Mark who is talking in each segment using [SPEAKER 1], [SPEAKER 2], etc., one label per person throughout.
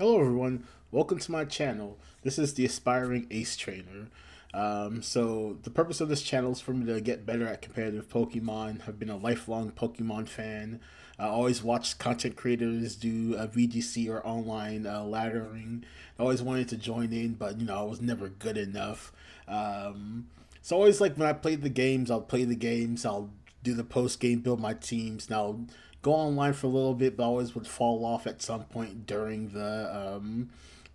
[SPEAKER 1] Hello everyone, welcome to my channel. This is the Aspiring Ace Trainer. So the purpose of this channel is for me to get better at competitive Pokemon. I've been a lifelong Pokemon fan. I always watched content creators do VGC or online laddering. I always wanted to join in, but I was never good enough. So always like when I played the games, I'll play the games, I'll do the post game, build my teams. Now go online for a little bit, but always would fall off at some point during the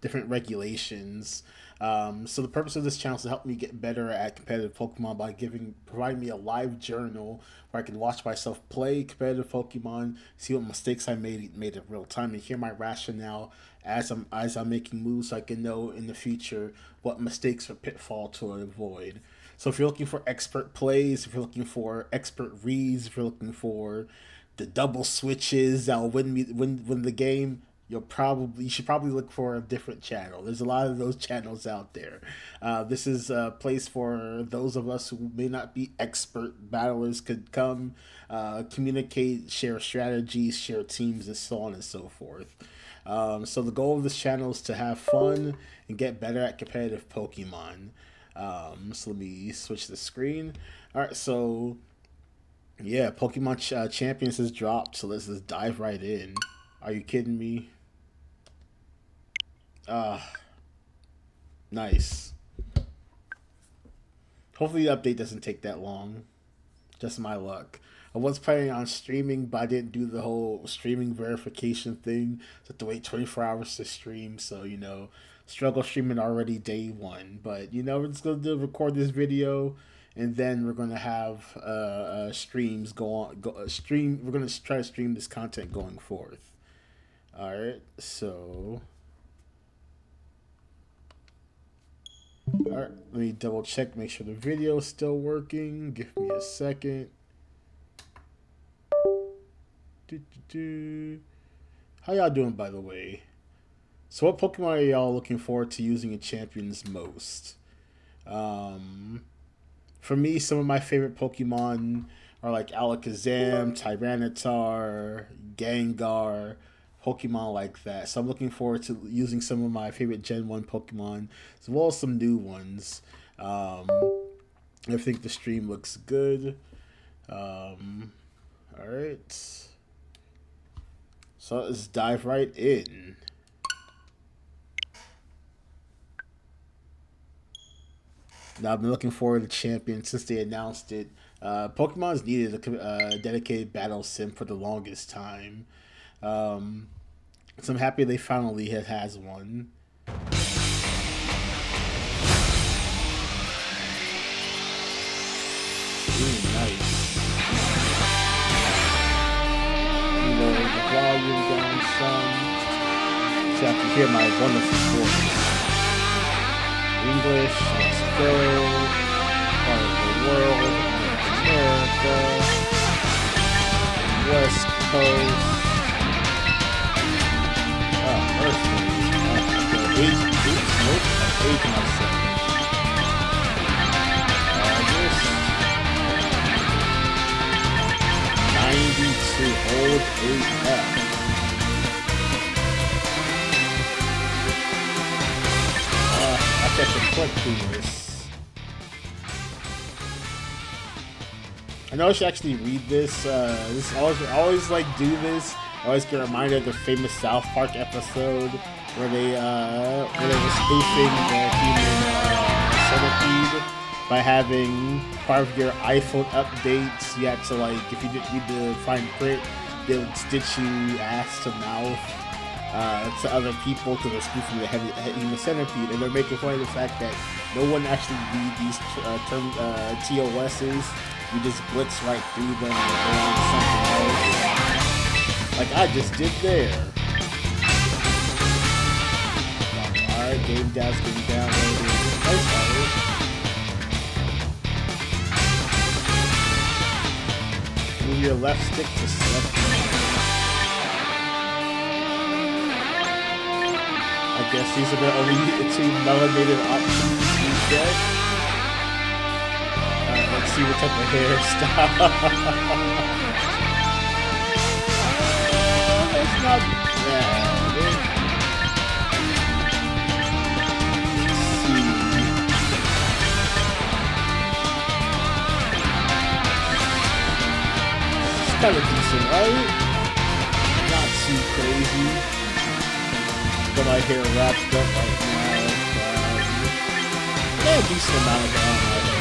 [SPEAKER 1] different regulations. So the purpose of this channel is to help me get better at competitive Pokemon by providing me a live journal where I can watch myself play competitive Pokemon, see what mistakes I made in real time, and hear my rationale as I'm making moves, so I can know in the future what mistakes or pitfall to avoid. So if you're looking for expert plays, if you're looking for expert reads, if you're looking for the double switches that'll win the game, you should probably look for a different channel. There's a lot of those channels out there. This is a place for those of us who may not be expert battlers could come, communicate, share strategies, share teams, and so on and so forth. So the goal of this channel is to have fun and get better at competitive Pokemon. So let me switch the screen. All right, so yeah, Pokemon Champions has dropped, so let's just dive right in. Are you kidding me? Nice. Hopefully the update doesn't take that long. Just my luck. I was planning on streaming, but I didn't do the whole streaming verification thing. So I have to wait 24 hours to stream, so struggle streaming already day one. But we're just gonna record this video, and then we're gonna have streams we're gonna try to stream this content going forth. All right, so all right, let me double check, make sure the video is still working. Give me a second. How y'all doing, by the way? So what Pokemon are y'all looking forward to using in Champions most? For me, some of my favorite Pokemon are like Alakazam, Tyranitar, Gengar, Pokemon like that. So I'm looking forward to using some of my favorite Gen 1 Pokemon, as well as some new ones. I think the stream looks good. Alright. So let's dive right in. Now, I've been looking forward to Champions since they announced it. Pokemon's needed a dedicated battle sim for the longest time. So I'm happy they finally has one. Ooh, nice. The volume down some, so I can hear my wonderful voice. English, let's go. Part of the world, America, West Coast. I age myself. This 92 old AF. I have to click through this. I know I should actually read this. I always like do this. I always get reminded of the famous South Park episode where they were spoofing the human centipede by having part of your iPhone updates. You had to, like, if you didn't read the fine print, they would stitch you ass to mouth to other people because they're spoofing the human centipede, and they're making fun of the fact that no one actually read these TOSs. You just blitz right through them and go on to something else, like I just did there. Alright, game dad's getting downloaded. Nice artist. Move your left stick to select. I guess these are the only two melanated options we get. Alright, let's see what type of hairstyle. It's not bad. kind of decent, right? Not too crazy. Got my hair wrapped up right now. Yeah, a decent amount of hair on my head.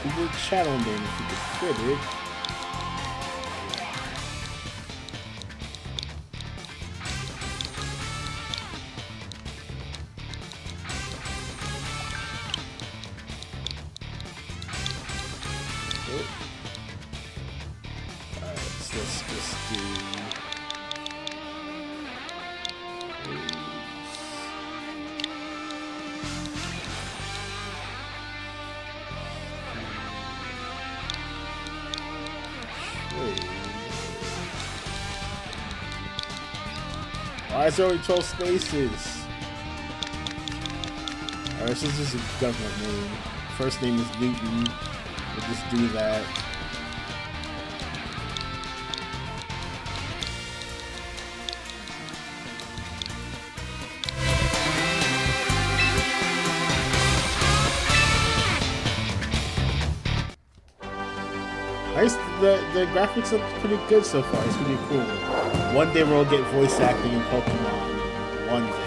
[SPEAKER 1] Google channel name if you could fit it. Alright, so let's just do why is there only 12 spaces? Alright, so this is a government name. First name is Newton. We'll just do that. The graphics look pretty good so far. It's pretty cool. One day we'll get voice acting in Pokemon. One day.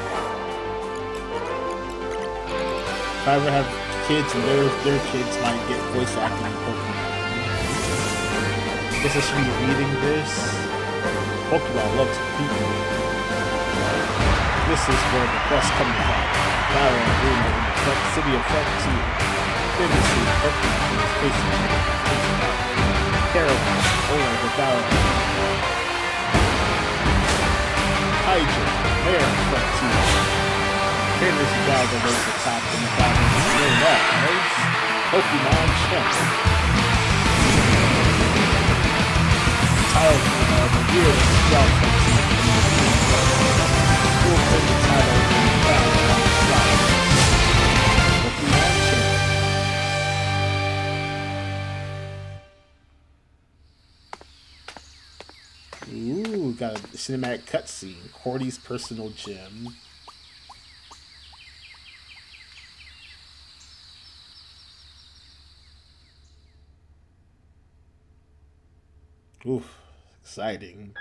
[SPEAKER 1] If I ever have kids and their kids might get voice acting in Pokemon. I guess I should be reading this. Pokemon loves people. This is where the quest comes from. Power and rumor in the city of Frontier. Famously, Pokemon is facing Carolyn, owner of the Dower. Hydra, mayor of Frontier. Trainers who guide the way to the top in the bottom of the real up, right? Pokémon Champions. Title of the year is Scout Frontier. Full put the title in the back on the slide. Pokémon Champions. Ooh, got a cinematic cutscene. Cordy's personal gym. Oof, exciting.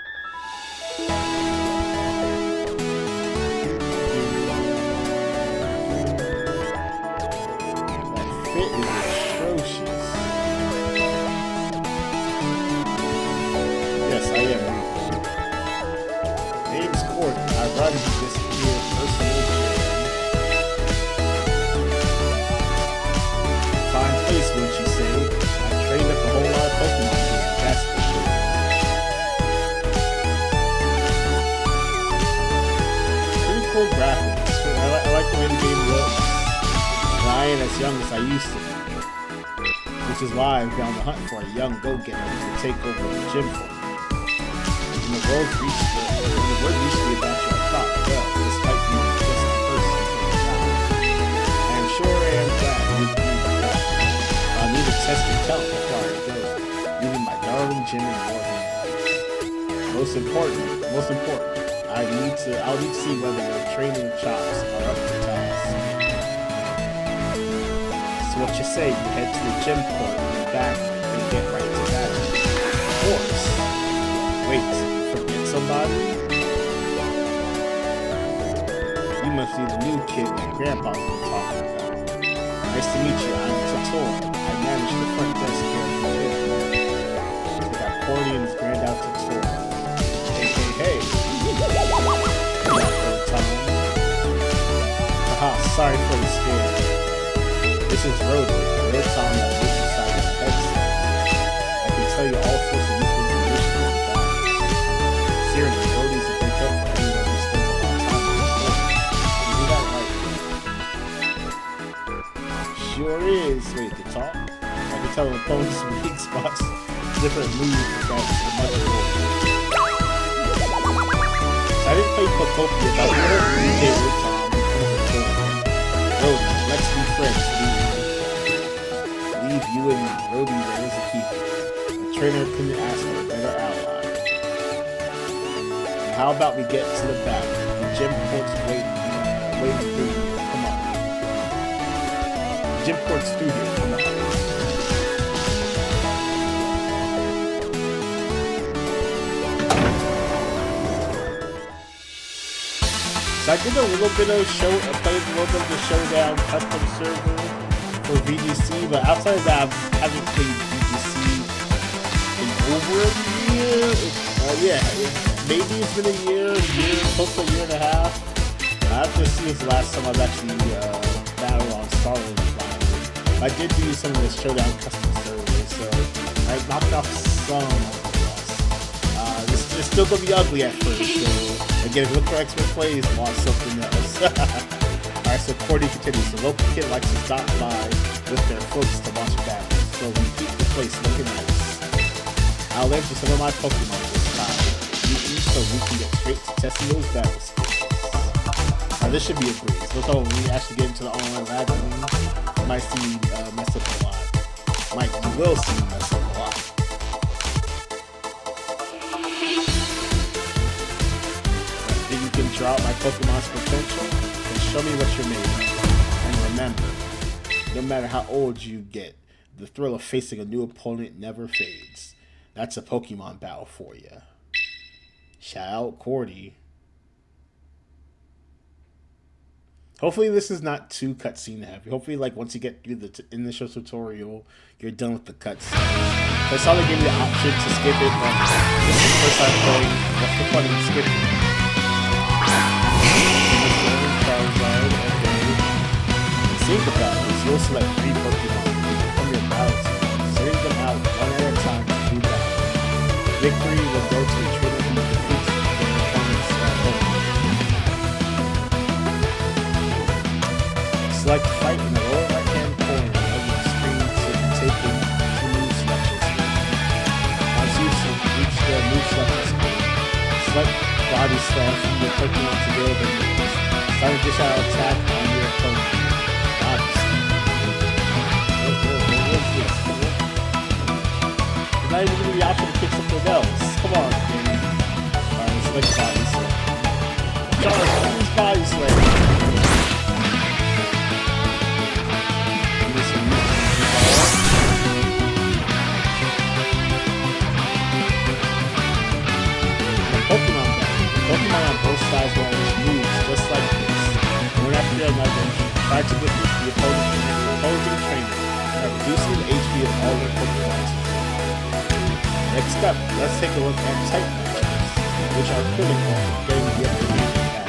[SPEAKER 1] That fit is atrocious. Yes, I am. Name's Cordy. I run this here personal gym. Fine place, wouldn't you say? I trained up a whole lot of Pokemon here, that's for sure. Pretty cool graphics. I like the way the game looks. And I ain't as young as I used to be. Which is why I've been on the hunt for a young go-getter to take over the gym for me. When the word reached me about your thought, well, this might be just the person for the job. I am sure I am glad you agree with that. I'll need to test your talent before I go, leaving my darling gym in your hands. Most important, I'll need to see whether your training chops are up to task. So what you say, you head to the gym court in the back and get right to that. Of course. Wait, forget somebody? You must be the new kid that Grandpa was talking about. Nice to meet you, I'm Tator. I manage the front desk here at the gym. We got Cordy and his granddad Tator. Hey. Haha, sorry for the scare. This is Roderick, the real Tom that lives inside your headset. I can tell you all sorts of useful information on the body. Seriously, Cody's a big help for anyone who spends a lot of time in the sport. You do that right. Sure is. Wait, the talk? I can tell opponents' weak spots, different moves, that's much more. So I didn't play Pokemon, but I heard DJ Rody, let's be friends. Leave you and Rody there as a keeper. The trainer couldn't ask for a better ally. And how about we get to the battle? The gym court's waiting for you. Come on. The gym court's through here. Come on. So I did a little bit of I played a little bit of the Showdown custom server for VGC, but outside of that, I haven't played VGC in over a year. Maybe it's been a year, close to a year and a half. I have to see if the last time I've actually battled on Starland finally. I did do some of the Showdown custom servers, so I knocked off some of the rest. This is still gonna be ugly at first, so again, look for expert plays and watch something else. Alright, so Cordy continues. The local kid likes to stop by with their folks to watch battles, so we keep the place looking nice. I'll lend you some of my Pokemon this time, so we can get straight to testing those battle skills. Now this should be a breeze. Look how when we actually get into the online laddering, you might see me mess up a lot. You will see me mess up a lot. Think you can draw out my Pokemon's potential? Then show me what you're made of. And remember, no matter how old you get, the thrill of facing a new opponent never fades. That's a Pokemon battle for you. Shout out Cordy. Hopefully this is not too cutscene heavy. Hopefully, like, once you get through the initial tutorial, you're done with the cutscenes. I saw they gave you the option to skip it, but this is the first time playing. What's the fun in skipping? Think about this. You'll select 3 Pokemon from your battle team, setting them out one at a time to do that. Victory will go to a trainer who defeats their opponent's Pokemon. Select fight in the lower right-hand corner of the screen to take in 2 move selections. Once you reach the move selection screen, select Body Slam from your Pokemon to build their moves. Start a dish out attack on your opponent. Not even giving me the option to pick something else. Come on, game. Alright, let's make Body Slam. Charles, use Body Slam. Give me some Pokemon battle. Pokemon on both sides will moves just like this. One after another, try to defeat the opposing trainer by reducing the HP of all their Pokemon. Next up, let's take a look at type matchups, which are critical for getting the upper hand back.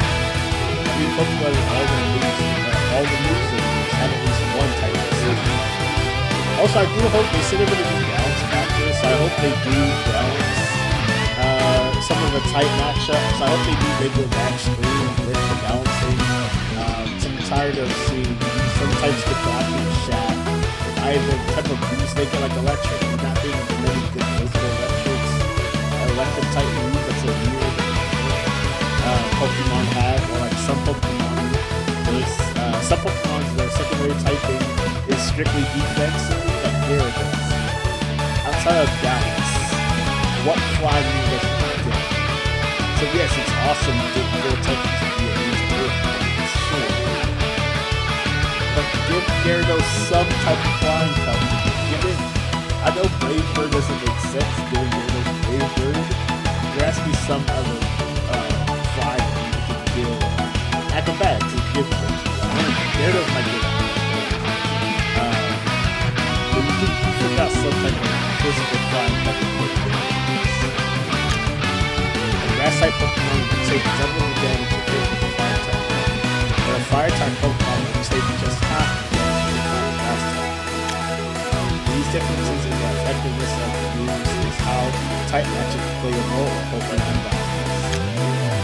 [SPEAKER 1] Every Pokemon with all the moves have at least one type decision. Also, I do hope they said they're going to do balance matches, so I hope they do balance some of the type matchups. I hope they do regular match 3 with the balancing. I'm tired of seeing some types get the actual shaft. Either type of boost they get, like electric, and not being many good physical electric type moves. That's a weird Pokemon have, or like some Pokemon. There's some Pokemon their secondary typing is strictly defensive, like Gyarados. Outside of balance, what fly move does it get? So yes, it's awesome to get typing to be a good sure. But give Gyarados some type of flying cover. Give it. I know Brave Bird doesn't make sense giving Gyarados Brave Bird. There has to be some other flying you can give acrobatics to give it. Gyarados might get it. But you can figure out some type of physical flying cover for Gyarados. A grass type Pokemon will take double the damage if hit with a fire type. But a fire type Pokemon will take just half the damage if not grass type. These differences in the effectiveness of the moves is how type matches play a role in Pokemon battles.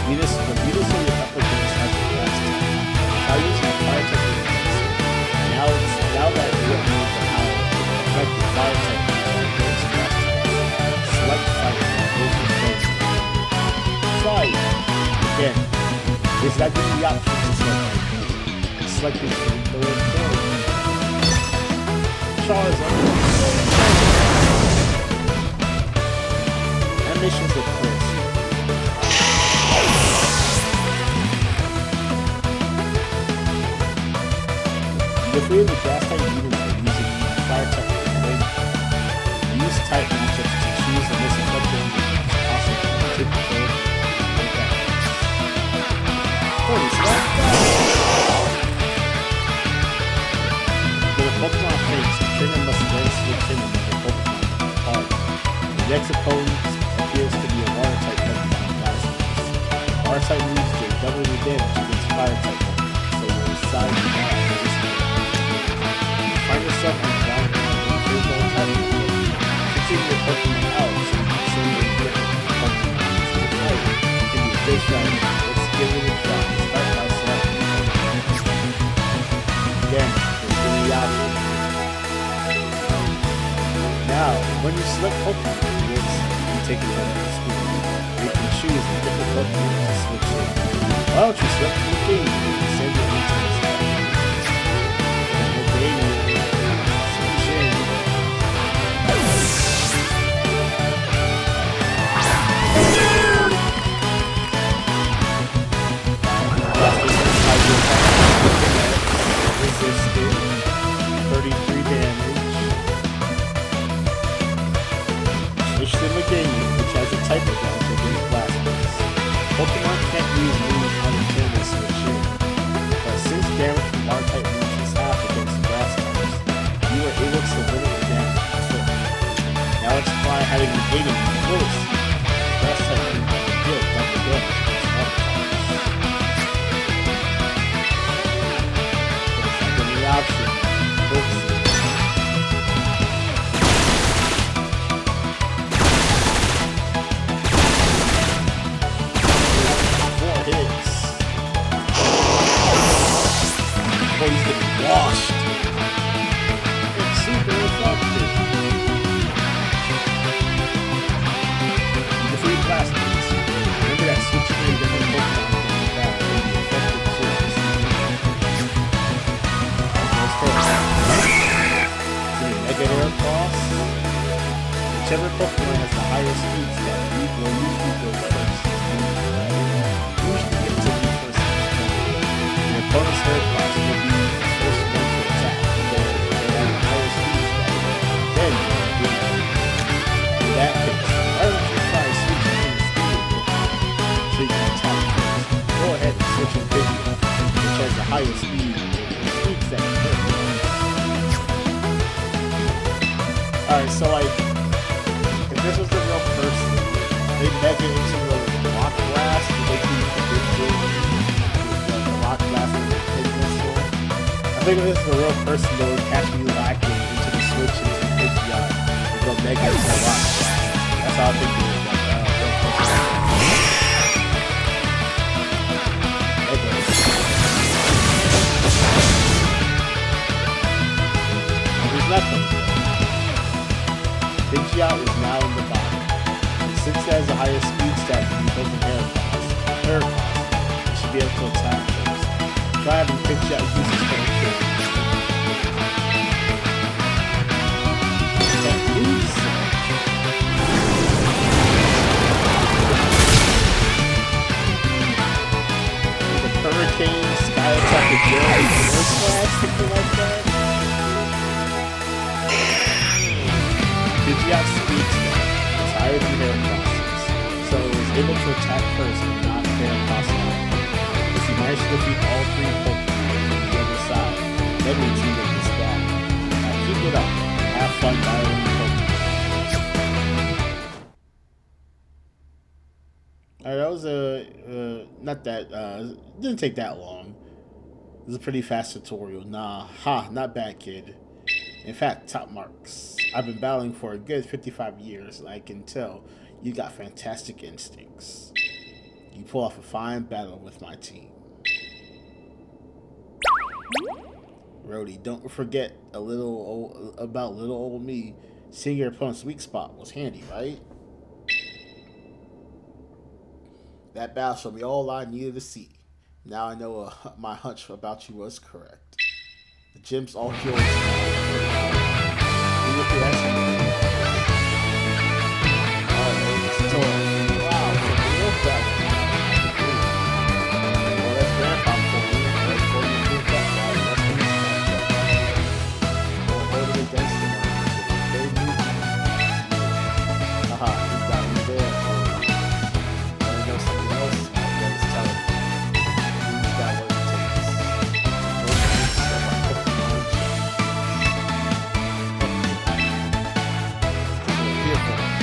[SPEAKER 1] Venus or your upper base has a grass type. How using a fire type is now that we have moved to how effective fire type Does that give you the option to select it from the third? Charizard. Animations look crisp. The three of the grass type units are using fire type ability. Use type matchups to choose the most effective units possible to take control of the balance. Holy snap! When a Pokemon faints, the trainer must then switch in another Pokemon hard. The next opponent appears to be a water type Pokemon Blastoise. Water type moves do double the damage against fire type Pokemon, so we'll decide to die. Find yourself on the ground and favorable type matchup. Switching your Pokemon out so you can send in different Pokemon to the fight can be a good strategy. Let's give it a try. Start by selecting Pokemon. Again, there's the option. Now, when you select Pokemon, you take it from the screen. You can choose a different Pokemon to switch in. Why don't you select the game and send it into the side? And the game switch in. Resisted. 33 damage. Switch to the game, which has a type advantage against Blastoise. Pokemon can't use moves until they switch in. But since damage from water type moves is half against grass types, you are able to limit the damage you took. Now let's try having negating reverse. Grass type moves will deal double damage against water types. There's not any option. Oops. He's getting washed. It's super effective. Defeat Blastoise. Remember that switching in different Pokemon from the battle may be effective too. Mega Air Cross. Whichever Pokemon has the highest speed stat will usually go first. Usually get to be first. Your opponent's Air Cross will be first one to attack. They have the highest speed stat. Then you'll win. In that case, why don't you try switching in the speed so you can attack first? Go ahead and switch in Pidgeot, which has the highest speed stat. Alright, so like, if this was the real person, they'd mega into the rock blast, and they can the rock blast and the pig missile. I think if this is the real person, they would catch me lacking into the switch into the Pidgeot and go mega into the rock blast. That's how I think it is. He's not coming. Pidgeot is now in the bottom, and since it has the highest speed stat because of air cross, it should be able to attack first. Try having Pidgeot use its current kick. The Hurricane, Sky Attack, and Air Slash, something like that. Pidgeot's speed stat is higher than air crosses, so it was able to attack first and not air cross out. If you manage to defeat all three Pokemon from the other side, that means you get this battle. Now keep it up. Have fun battling Pokemon. Alright, that was not that, didn't take that long. It was a pretty fast tutorial. Nah, not bad, kid. In fact, top marks. I've been battling for a good 55 years, and I can tell you got fantastic instincts. You pull off a fine battle with my team. Rhodey, don't forget about little old me. Seeing your opponent's weak spot was handy, right? That battle showed me all I needed to see. Now I know my hunch about you was correct. The gym's all yours now. You look at that. Alright, so, wow, so the real battle. Well, that's grandpa for you. That's for you to that battle. That's for you. Well, hold it against him. They move. Haha, he got me there. Want to know something else? Let's tell him. He's got what it takes. So my Pokémon Champions. Here for him.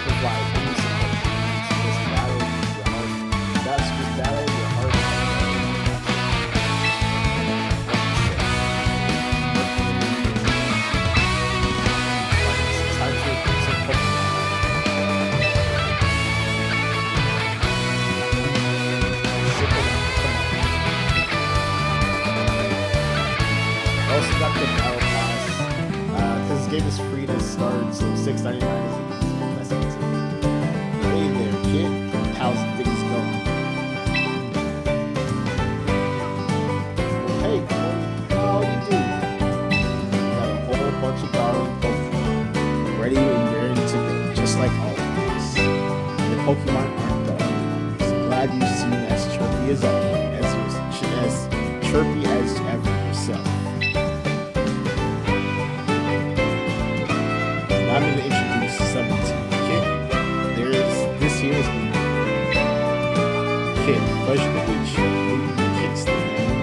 [SPEAKER 1] Provide any support. This battle your heart. That's this battle your heart. It's time to put some Pokemon. Ship it out. Come on. I also got the battle pass. Because this game is free to start, so $6.99 is that's easy. Hey there, kid. How's things going? Hey, Corey. How you doing? Got a whole bunch of darling Pokemon. Ready and raring to go, just like always. The Pokemon aren't the only ones. Glad you seem as chirpy as always, as chirpy as ever yourself. Now I'm going to introduce something to you, kid. This here is me. Kid, pleasure to meet you. Kid's the name.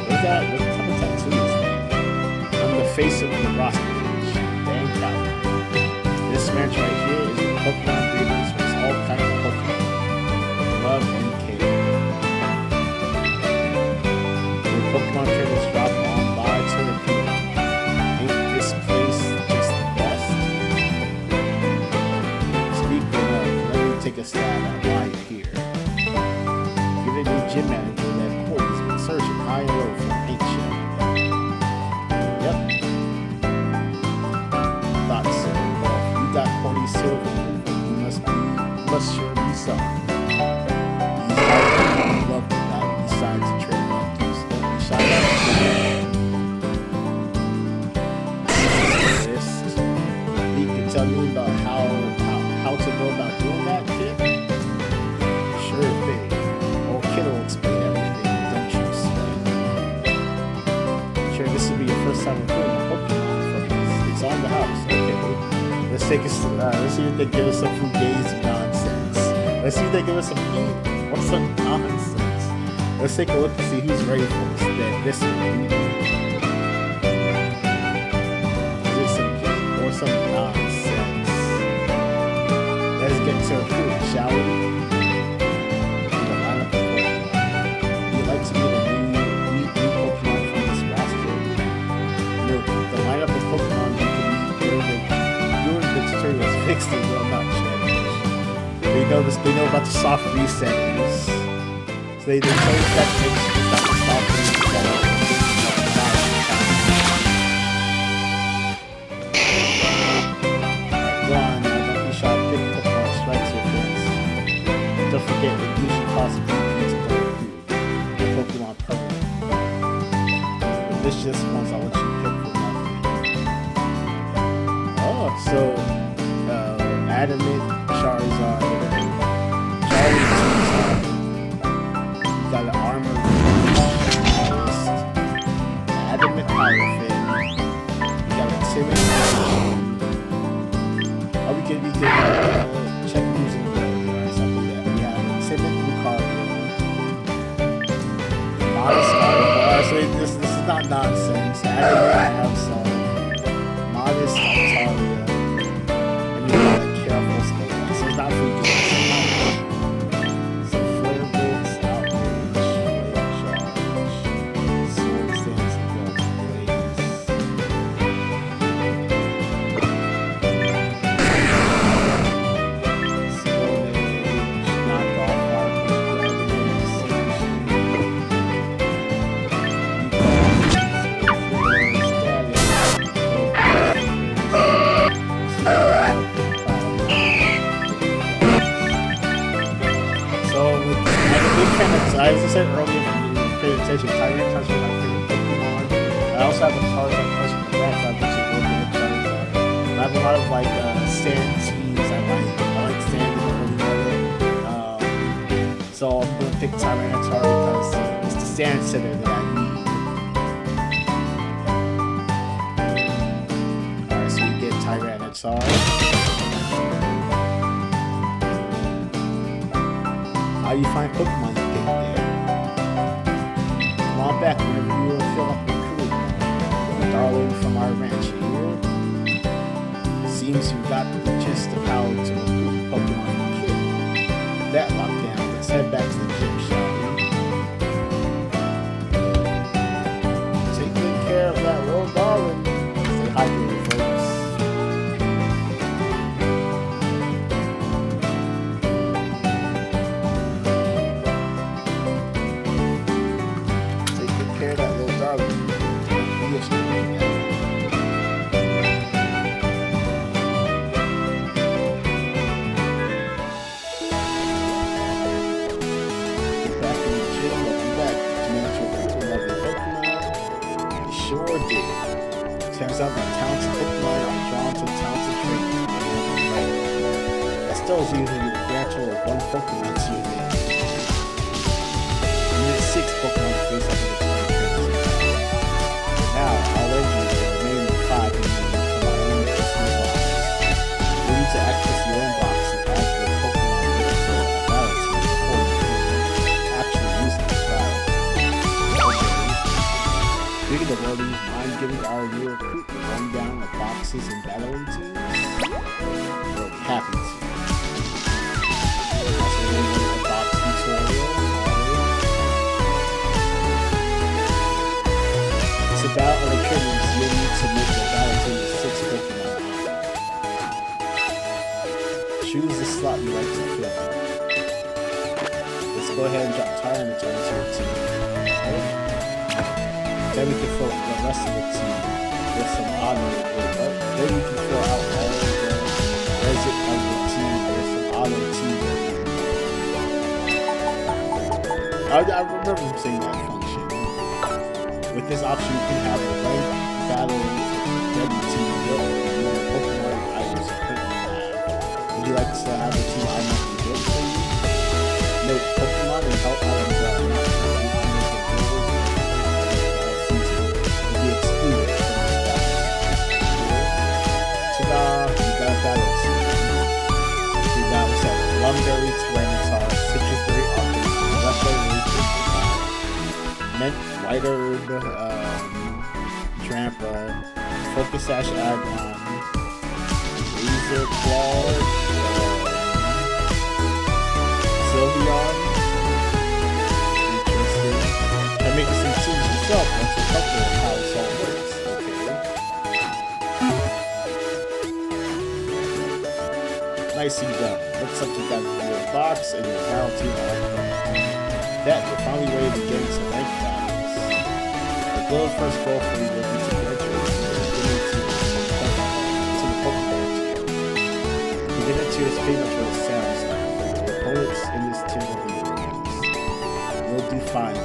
[SPEAKER 1] What's that? What type of tattoo is that? I'm the face of the roster page. Dang cow. This match right here is the Pokemon breeder. This makes all kinds of Pokemon. Love and care. Your Pokemon trainers drop on by to repeat. Ain't this place just the best? Speaking of, let me take a stab at why you're here. You're the new gym manager that Corey's been searching high and low for, ain't you? Yep. Thought so. Well, if you got Corey's silver, you must sure be something. These guys love the guy besides the trainer like you. So don't be shy about it. You can tell me about how to go about doing that, kid? Sure thing. Old kid will explain everything, don't you sweat. Sure, this will be your first time recording a Pokemon from us. It's on the house. Okay. Let's see if they give us some fugazi nonsense. Let's see if they give us some heat or some nonsense. Let's take a look and see who's ready for us. Then this one. Is it some heat or some nonsense? Let's get to it, shall we? The lineup of Pokemon. You'd like to meet new Pokemon from this roster? No, the lineup of Pokemon you can meet your tutorials fixed and will not change. They know about the soft resettings. So they tell you techniques about the soft resettings. Go on, don't be shy to pick Pokemon strikes your friends. Don't forget that you should possibly use the Pokemon permanent. But this just once I'll let you pick for nothing. Oh, so Adamant, Charizard, Charizard. You got an armor, Adamant Hierophant. You got a timid. Are we gonna be good? Check who's in the road or something like that. We have a timid Lucario. Modest Lucario. So this is not nonsense. Adamant have some modest Lucario. And you got a careful Skull. So it's not for you. Some flare bolts, outrage, flare charge, sword stance, and blaze. Stone Age, knockoff as I said earlier, if you pay attention, Tyranitar's one of my favorite Pokemon. I also have a Charizard plus from that, so I've been working with Charizard. I have a lot of like stand teams I like stand in the early weather. So I'm gonna pick Tyranitar because it's the stand setter that I need. Alright, so we get Tyranitar. How do you find Pokemon you get there? Come on back whenever you feel like recruiting. Darling from our ranch here. Seems you got the gist of how to recruit Pokemon kid. With that lockdown, let's head back to the gym, shall we? Take good care of that little darling. Stay hydrated, folks. Take good care of that little darling. Turns out that talented Pokemon are drawn to talented trainers. That still is usually the grand total of one Pokemon to your name. You need 6 Pokemon to face up in the 20 trainers. For now, I'll let you the remaining 5 from my own personal box. You need to access your own box and add your Pokemon into a battle team before you can actually use it to battle. Speaking of all these, mind giving our new recruit to run down the boxes and battling teams? We're happy to. Also, we're going to the box tutorial. It's about other trainers you need to make the battle team with 6 Pokemon. Choose the slot you like to fill. Let's go ahead and drop Tyranitar into your team. Okay? Then we can fill the rest of the team with some honor. Then we can fill out all the resin of the team with some honor team. I remember him saying that function. With this option, you can have a ranked battle ready team built with the Pokemon items you currently have. Would you like to have a team automatically built for you? Note, Pokemon and health items are not Lumberry, Tyranitar, Citrusberry, Mint, Whitered, Trampa, Focus Sash Agon, Razor Claw, Sylveon. Interesting. And making some teams yourself once you're comfortable with how this all works. Okay. Nicely done. Looks like you got your box and your battle team are that you're finally ready to get into ranked battles. The first goal for you will be to graduate to the Pokemon team. The beginner tier is pretty much what it sounds like. The opponents in this tier will be rookies. You'll do fine.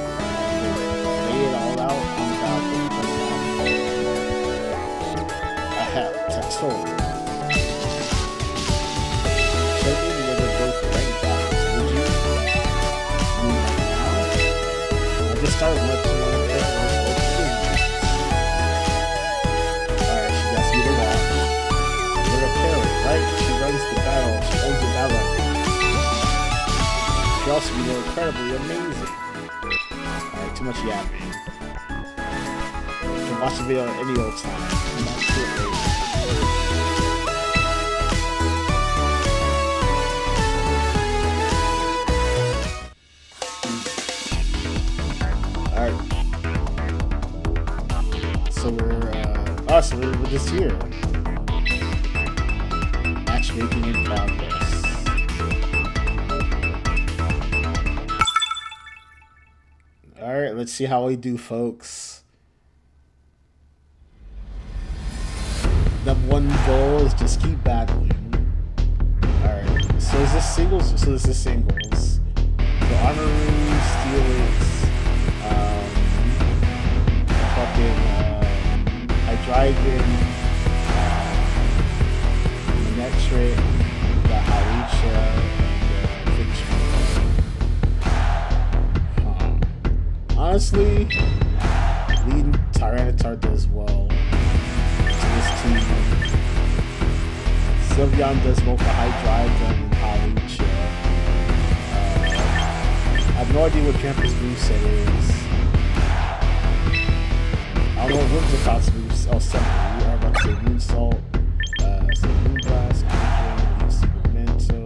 [SPEAKER 1] Lay it all out on the battlefield just now. I have Tatsuri. Start with one of the Alright, she got you to watch. You're a parent, right? She runs the battle. She owns the battle. She also be incredibly amazing. Alright, too much yapping. You can watch the video at any old time. I'm not sure later. So we're just here. Matchmaking in progress. Alright, let's see how we do, folks. Number one goal is just keep battling. Alright, so is this singles? So this is singles. The Honorary, Steelix, fucking Hydreigon, Manectric, the Hawlucha, and Finchman. Honestly, leading Tyranitar does well to this team. Sylveon does both the Hydreigon and Hawlucha. I have no idea what Campus moveset is. I don't know what Whimsicott's moves. Oh, Summer. We are about to say Moonsault. So Moonblast, Hydreigon, Leaf Memento,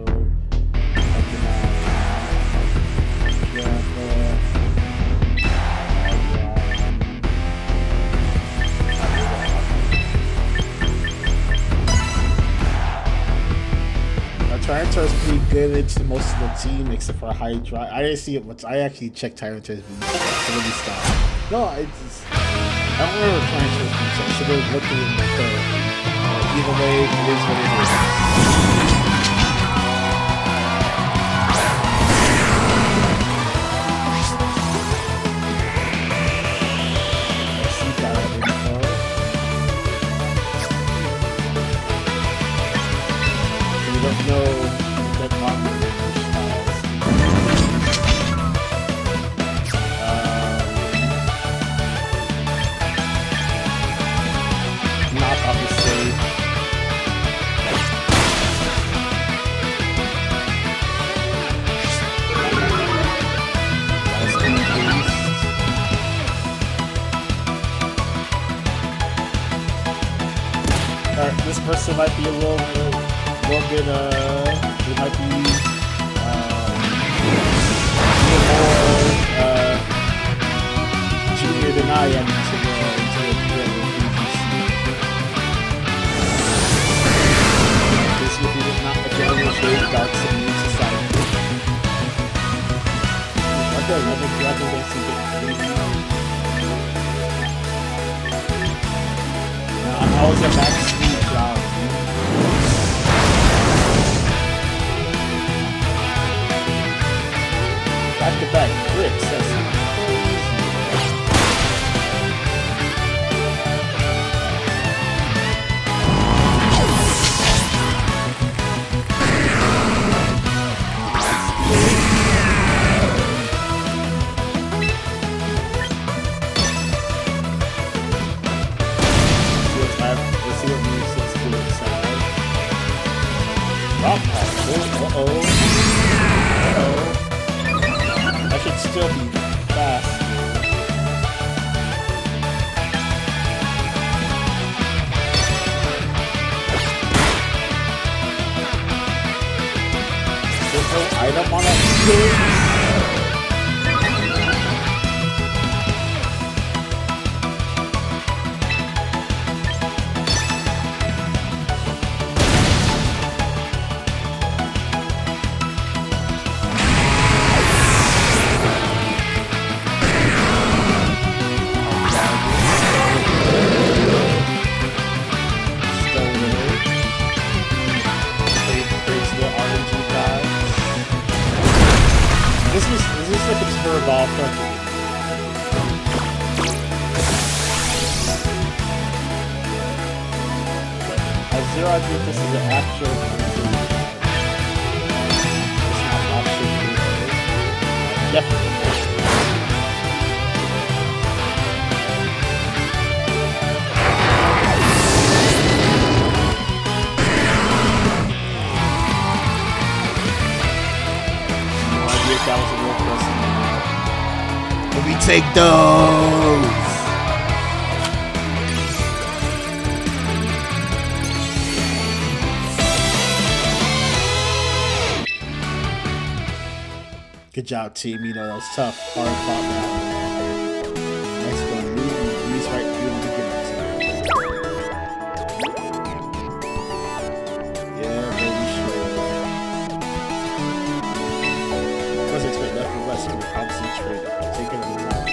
[SPEAKER 1] Tyranitar is pretty good into most of the team except for Hydra. I didn't see it much. I actually checked Tyranitar's beat. No, I don't remember Tyranitar's beat. I should have looked at it in the third. Either way, it is what it is. See that info. We don't know that Marvel not obviously. This person might be a little bit, it might be more junior than I am into the VGC. This would be not a general shade dark immune society. What the level dragon gets get crazy? I'm always a back speed cloud. Back to back bricks, that's crazy. I should still be fast. There's no item on that stage. Is this like a furball fucking? I have zero idea if this is an actual it's not option. Definitely. That was a real question. Let me take those. Good job, team. You know that was tough. Hard fought battle. Next one, Lee's right through the beginning. Yeah, baby, sure. Less from the concentrate, taking it out.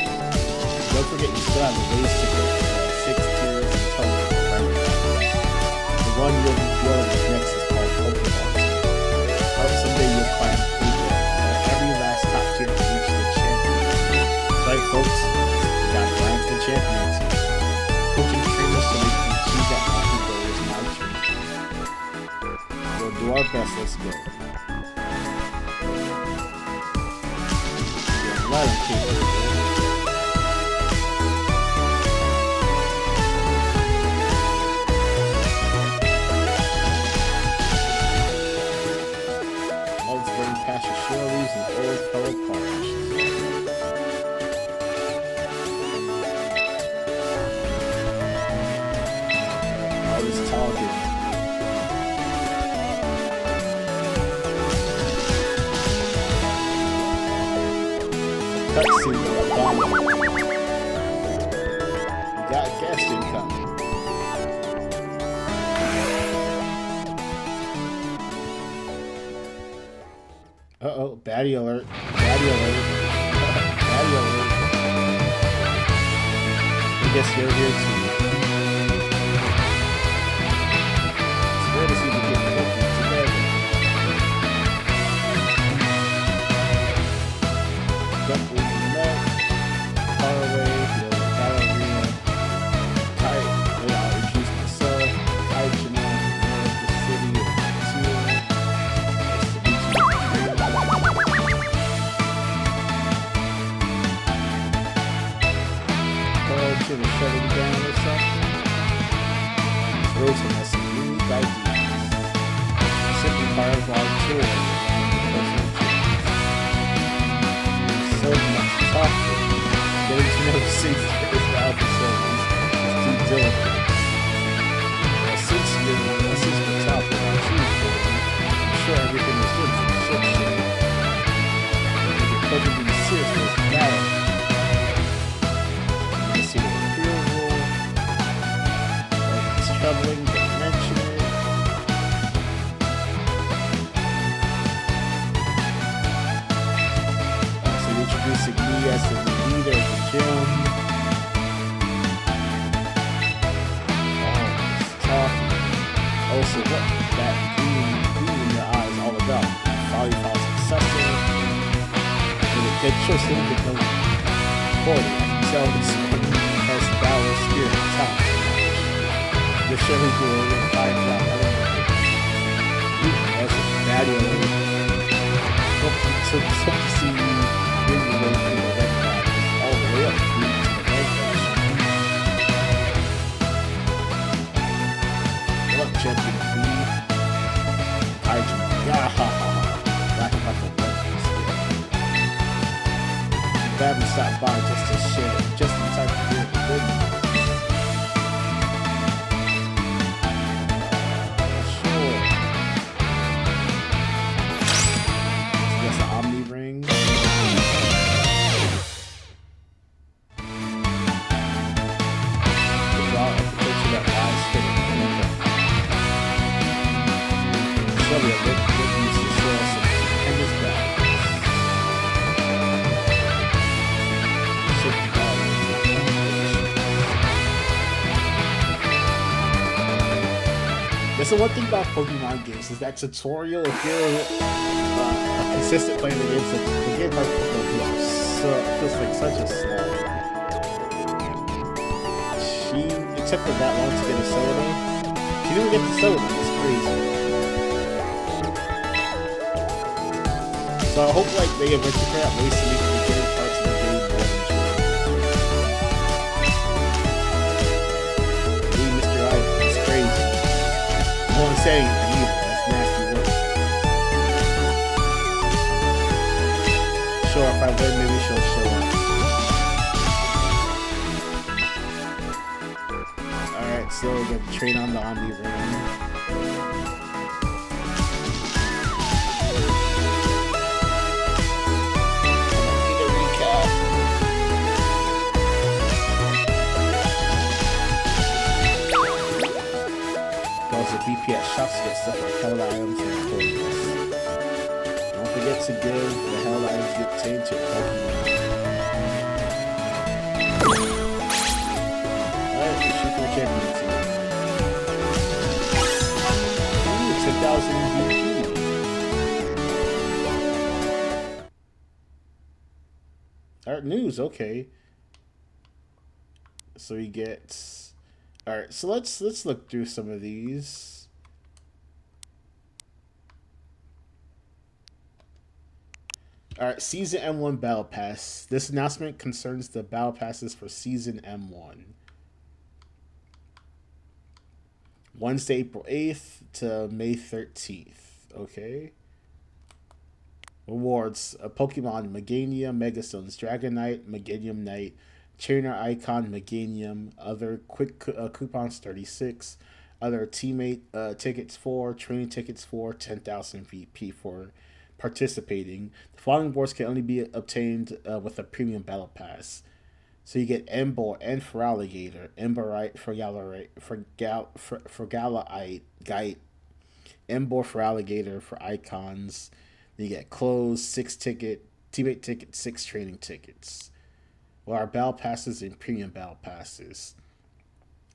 [SPEAKER 1] Don't forget you still have the ways to go. 6 tiers in total, right? The one you'll be building next is called Pokémon Champions. Hope someday you'll climb every last top tier Right on capable. Let's bring past your Shirley's and old fellow partners. All this talking. Cutscene of Obama. You got a guest incoming. Uh-oh, baddie alert. Baddie alert. Baddie alert. I guess you're here too. It's rare to see the get cooking together. Don't believe you met. Far away, the battle arena. Kite, I'll introduce myself. Kite, the city of Teal. And shutting down or something. These roads have some unique ideas. Simply part of our tour around the personal journeys. So much to talk to. Getting to know the city's lifestyle facilities is due diligence. Since the top of our Tuesday, I'm sure everything is good for the ship show. You're perfectly serious for this battle. Troubling, but mention it. So introducing me as the leader of the gym. Oh, it's tough. Also, what that green in your eyes all about? Folly Fall's successor. With a good choice to become 40. I can tell this one has valor, spirit, and talent. The show who's doing a fine job. That's a baddie alert. Hope to see you bring the way through the red flag all the way up to the red flag. What up, Champion B? Back about the red flag. Babby stopped by just to share, just in time to hear the goodness. So one thing about Pokemon games is that tutorial, if you're a consistent player in the game, so the game like Pokemon feels like such a slog. She took her that long to get a soda. She didn't get the soda, that's crazy. So I hope like they eventually figure out ways to make the beginning parts of the game more enjoyable. Hey, Mr. Ivan, it's crazy. I won't say anything either, that's nasty work. Sure, if I win, maybe she'll show up. Alright, so we're gonna train on the Omni Ring. BPS shops to get stuff like held items and toys. Don't forget to give the held items you obtain to your Pokemon. Alright, we're shooting for the champion team. Ooh, 10,000 VP. Alright, news, okay. So he gets... Alright, so let's look through some of these. Alright, Season M1 Battle Pass. This announcement concerns the Battle Passes for Season M1. Wednesday, April 8th to May 13th. Okay. Rewards: a Pokemon Meganium, Megastones, Dragonite, Meganium Knight, Trainer Icon, Meganium, other quick coupons 36, other teammate tickets 4, training tickets 4, 10,000 VP for participating. The following rewards can only be obtained with a premium battle pass. So you get Emboar and Feraligatr, Emborite, Fergalite, Gite, Emboar, Feraligatr for icons. Then you get clothes, 6 teammate tickets, 6 training tickets. Well, our battle passes and premium battle passes.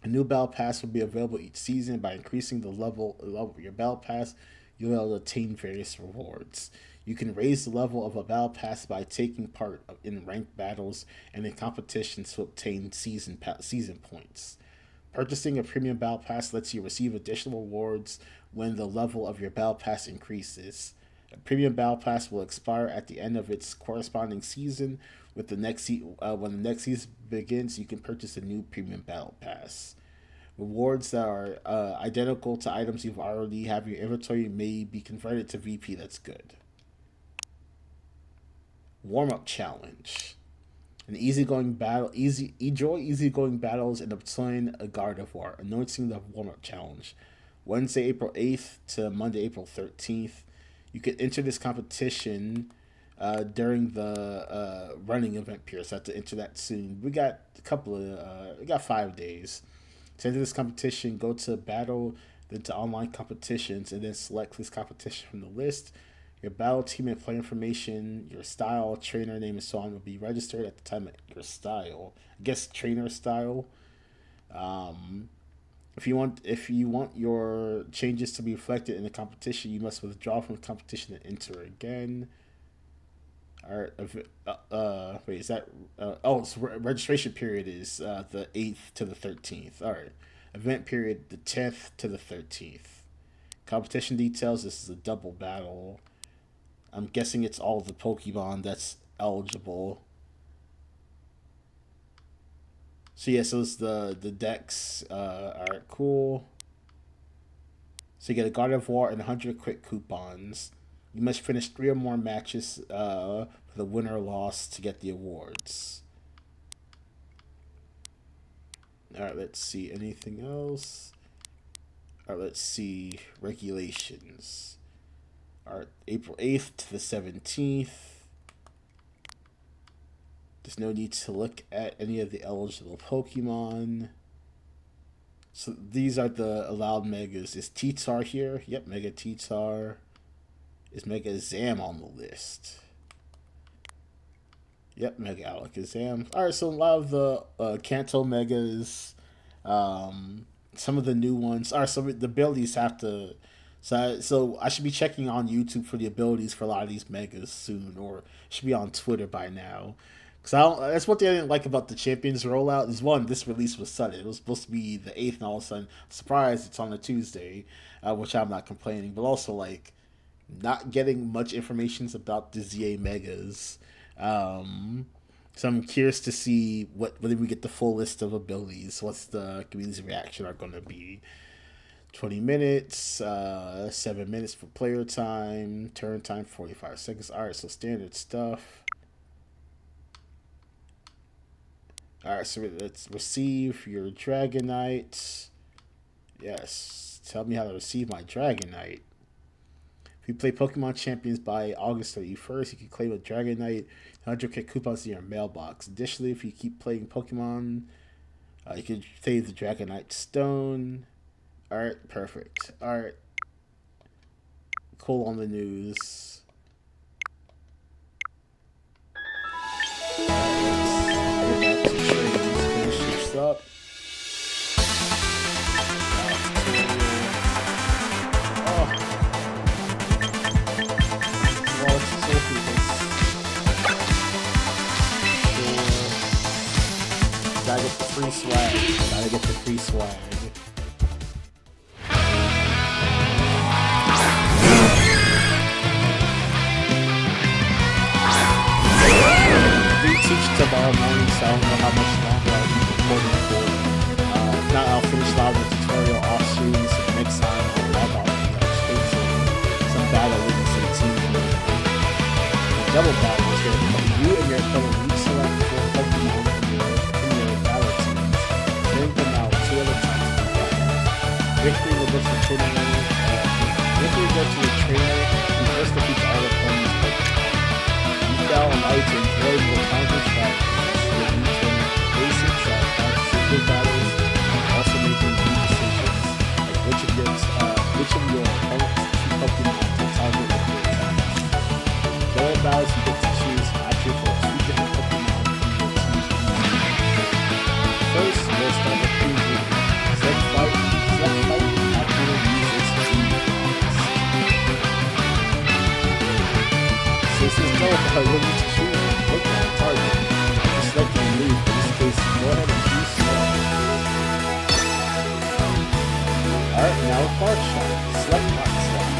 [SPEAKER 1] A new battle pass will be available each season. By increasing the level of your battle pass, you'll be able to attain various rewards. You can raise the level of a battle pass by taking part in ranked battles and in competitions to obtain season points. Purchasing a premium battle pass lets you receive additional rewards when the level of your battle pass increases. A premium battle pass will expire at the end of its corresponding season. With the next when the next season begins, you can purchase a new premium battle pass. Rewards that are identical to items you've already have in your inventory may be converted to VP. That's good. Warm-up challenge. An easygoing battle, enjoy easygoing battles and obtain a Gardevoir. Announcing the warm-up challenge. Wednesday, April 8th to Monday, April 13th. You can enter this competition during the running event period. So I have to enter that soon. We got we got 5 days. To enter this competition, go to battle, then to online competitions, and then select this competition from the list. Your battle team and player information, your style, trainer name, and so on will be registered at the time of your style. I guess trainer style. If you want your changes to be reflected in the competition, you must withdraw from the competition and enter again. All right. Wait, is that? Registration period is the 8th to the 13th. All right. Event period the 10th to the 13th. Competition details. This is a double battle. I'm guessing it's all the Pokemon that's eligible. So yeah, so it's the decks. Alright, cool. So you get a Gardevoir and 100 quick coupons. You must finish 3 or more matches for the winner or loss to get the awards. Alright, let's see. Anything else? Alright, let's see. Regulations. Alright, April 8th to the 17th. There's no need to look at any of the eligible Pokemon. So these are the allowed megas. Is T-Tar here? Yep, Mega T-Tar. Is Mega Zam on the list? Yep, Mega Alakazam. Alright, so a lot of the Kanto Megas. Some of the new ones. Alright, so the abilities have to... So I should be checking on YouTube for the abilities for a lot of these megas soon, or should be on Twitter by now. Because that's one thing I didn't like about the Champions rollout is one, this release was sudden. It was supposed to be the 8th, and all of a sudden, surprise, it's on a Tuesday, which I'm not complaining. But also, like, not getting much information about the ZA megas. So I'm curious to see whether we get the full list of abilities. What's the community's reaction are going to be. 20 minutes, 7 minutes for player time, turn time 45 seconds. Alright, so standard stuff. Alright, so let's receive your Dragonite. Yes, tell me how to receive my Dragonite. If you play Pokemon Champions by August 31st, you can claim a Dragonite 100k coupons in your mailbox. Additionally, if you keep playing Pokemon, you can save the Dragonite Stone. Alright, perfect. Alright. Cool on the news. Finish this up. Gotta get the free swag. Gotta get the free swag. tomorrow morning, so I don't know how much longer I'll be recording for. If not, I'll finish a lot of the tutorial off stream, so next time I'll log out straight to some battle leading to the team. The double battle is where you and your opponent each select 4 Pokemon in your battle teams, send them out 2 at a time to the battle. Victory will go to the trainer. Victory will go to the trainer who first defeats all opponents' Pokemon. You shall allow you to enjoy more counter strategies with each one basic super battles, and also making key decisions like which of your opponent's 2 Pokemon to target with your attacks. During battles, you get to choose actually for 2 different Pokemon from your team's team. First, we'll start with preview. Select fight, actually use its team. Since there's no ability to choose a Pokemon target, just select the move. In this case, go ahead and choose Sword. Alright, now with Bark Shot. Select Rock Slide.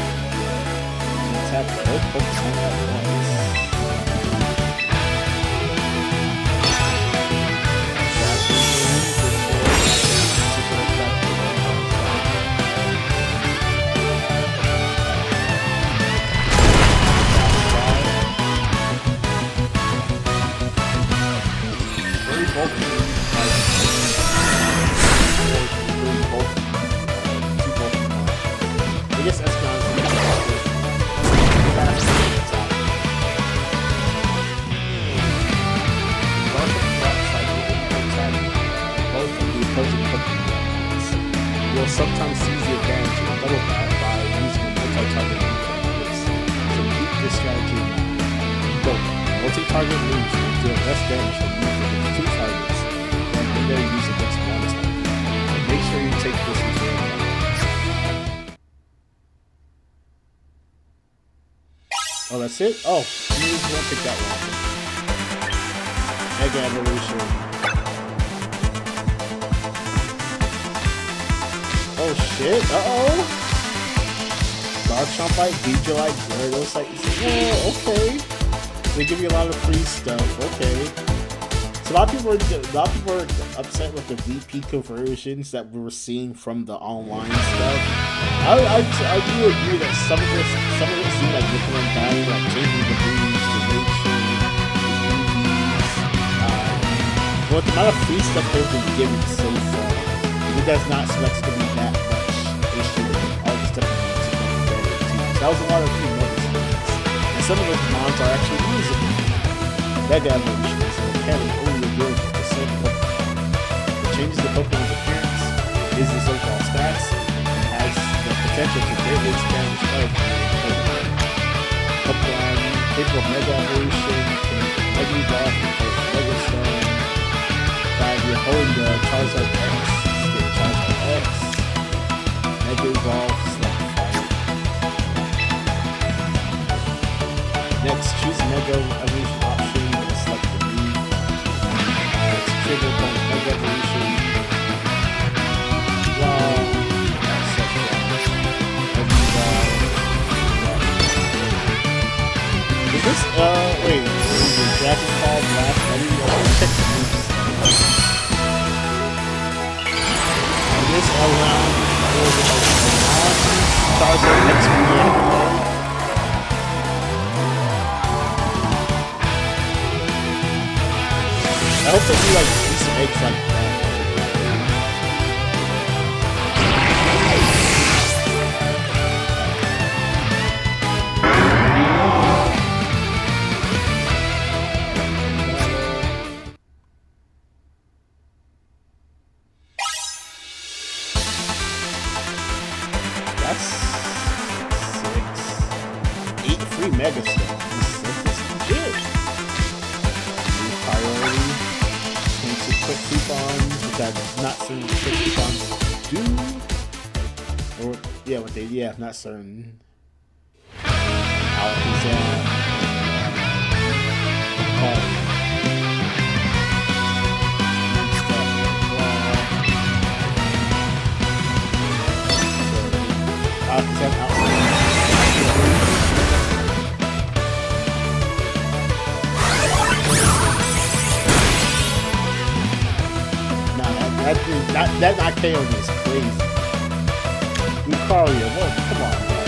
[SPEAKER 1] And attack both Pokemon at once. I guess that's not both of the opposing Pokemon. You'll sometimes seize the advantage in a double battle by using a multi-target move like this. So keep this strategy in mind. Quote, multi-target moves will deal less damage when used against 2 targets than when they're used against 1 target. So make sure you take this into account. Oh, that's it? Oh, maybe it won't take that long. Mega Evolution. Oh shit, uh-oh! Garchomp like, Beedrill-like, Gyarados-like, oh, okay. They give you a lot of free stuff, okay. So a lot of people were upset with the VP conversions that we were seeing from the online stuff. I do agree that some of it seemed like different value, like changing the moves to nature, the UVs. But with the amount of free stuff they've been given so far, it does not seem like it's going to be that much issue with all the stuff you need to go together too. So that was a lot of free medicines. And some of those mons are actually usable. Mega Evolution is a mechanic only available to certain Pokemon. It changes the Pokemon's appearance, is its overall stats, and has the potential to greatly expand its power. Pokemon capable of Mega Evolution can Mega Evolve into Mega Stone by holding the Charizard X, get Charizard X, Mega Evolve, select Fight. Next, choose Mega Evolution option and select the move. To trigger upon Mega Evolution. Is this, wait, is it Dragon Ball Blast? I didn't know. Check the moves. And this around, Charizard X react. I hope they do like Easter eggs like that. That's 6, 8 free Mega Stones. That's legit. New priority. Into quick coupons, which I'm not certain what quick coupons do. Or yeah, what they I'm not certain. Alakazam. Alakazam outside. That not KO is crazy. Lucario, whoa, come on, man.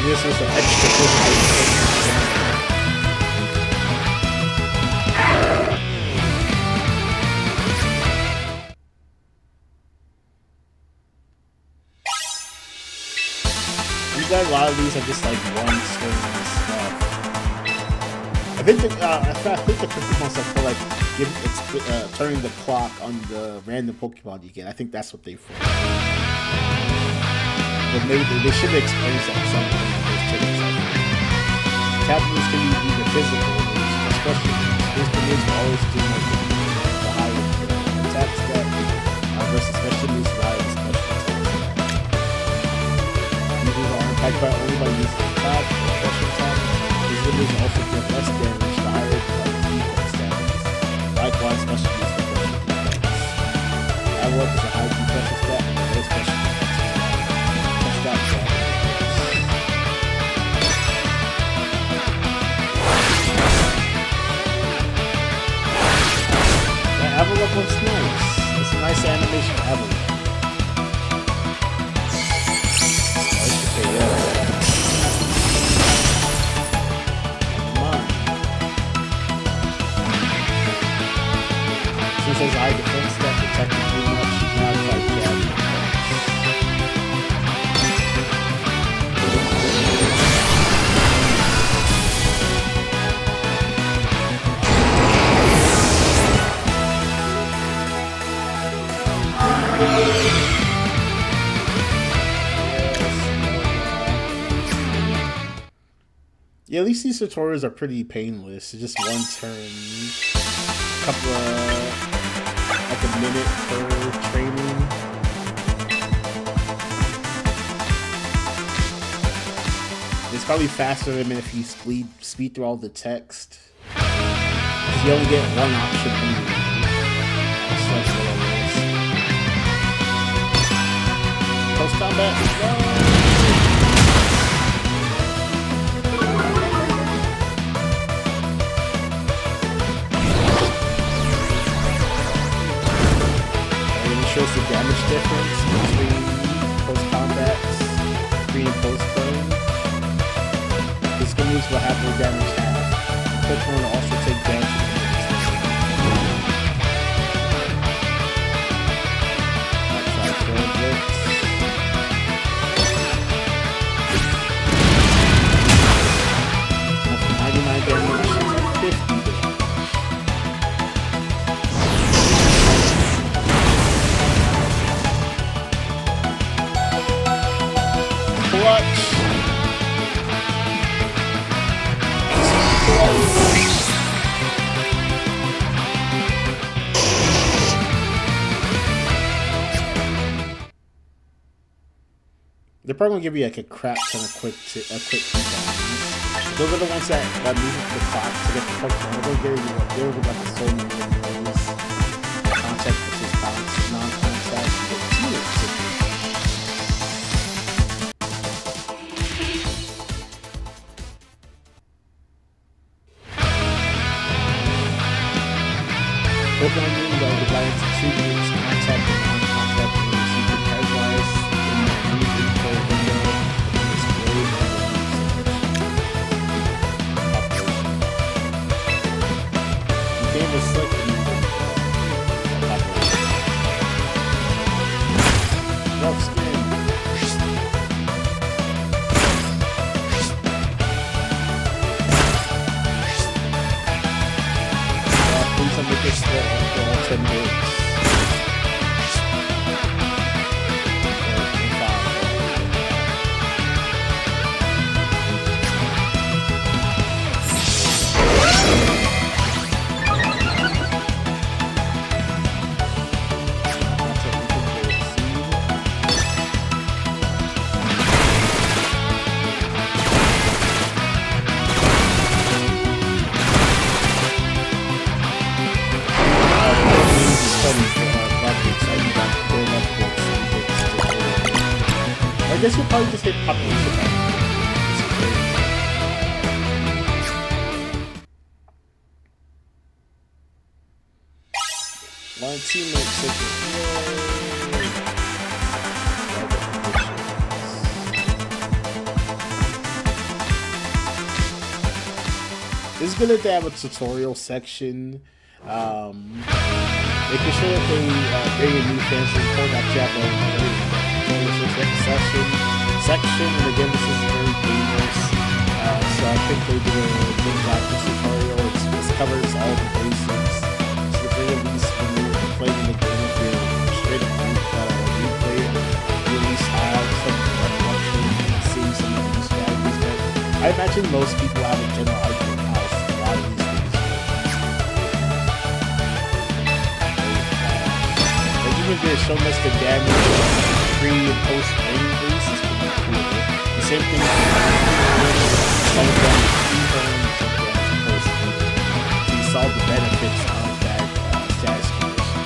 [SPEAKER 1] This is an extra a lot of these are just like one string stuff. I think the Pokemon stuff for like turning the clock on the random Pokemon you get. I think that's what they for. But maybe they should explain something. Tap moves can be either physical moves, especially physical moves will always do more the higher attack stat versus special moves the higher special attack stat. Attacked by only by using attack or special attack. These moves also give less damage to higher defense damage. Likewise, special moves for special defense. That work is a high defensive stat and a low special defensive stat. That Avalok looks nice. It's a nice animation for Avalok. Since his high defense stat protected too much, he's now quite jabbed. Yeah, at least these tutorials are pretty painless. It's just one turn, couple of, like a minute per training. It's probably faster than if you speed through all the text. Because you only get one option anyway. Post combat, go! Shows the damage difference between post-combats, pre and post-burn. Physical moves will have no damage half. Pokemon will also take damage from from 99 damage to 50 damage. They're probably gonna give you like a crap ton of quick coupons. Those are the ones that move the clock to get the Pokemon. They'll give like so many of those. Contact versus non-contact. Pokemon moves are divided into two groups: contact and non-contact moves. You can categorize in the move info window and display the You can even select the move rough skin. Please make this for all 10 hits. I guess you'll probably just hit population. teammate secret. It's good that they have a tutorial section. They can show that they bring in new fans to report that you have a section, and again, this is very dangerous. So I think they did a good job with this tutorial. It covers all the basics. So the very least, when you're playing the game, if you're straight up replay it, you at least have some recollection and seeing some of these strategies. But I imagine most people have a general idea of how a lot of these things work. But even they're showing us the damage pre and post range boost is pretty cool. The same thing some damage pre-burn, some damage post-burn. So you saw the benefits of that status condition.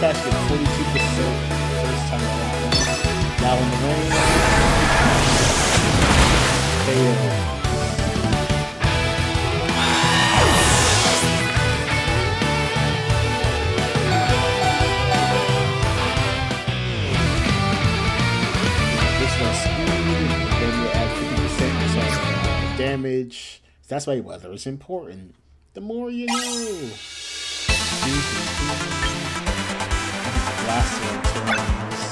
[SPEAKER 1] Fast at 42% first time around. Now in the range, KO. This one speed, then you add 50% damage. That's why weather is important. The more you know. Last one turns.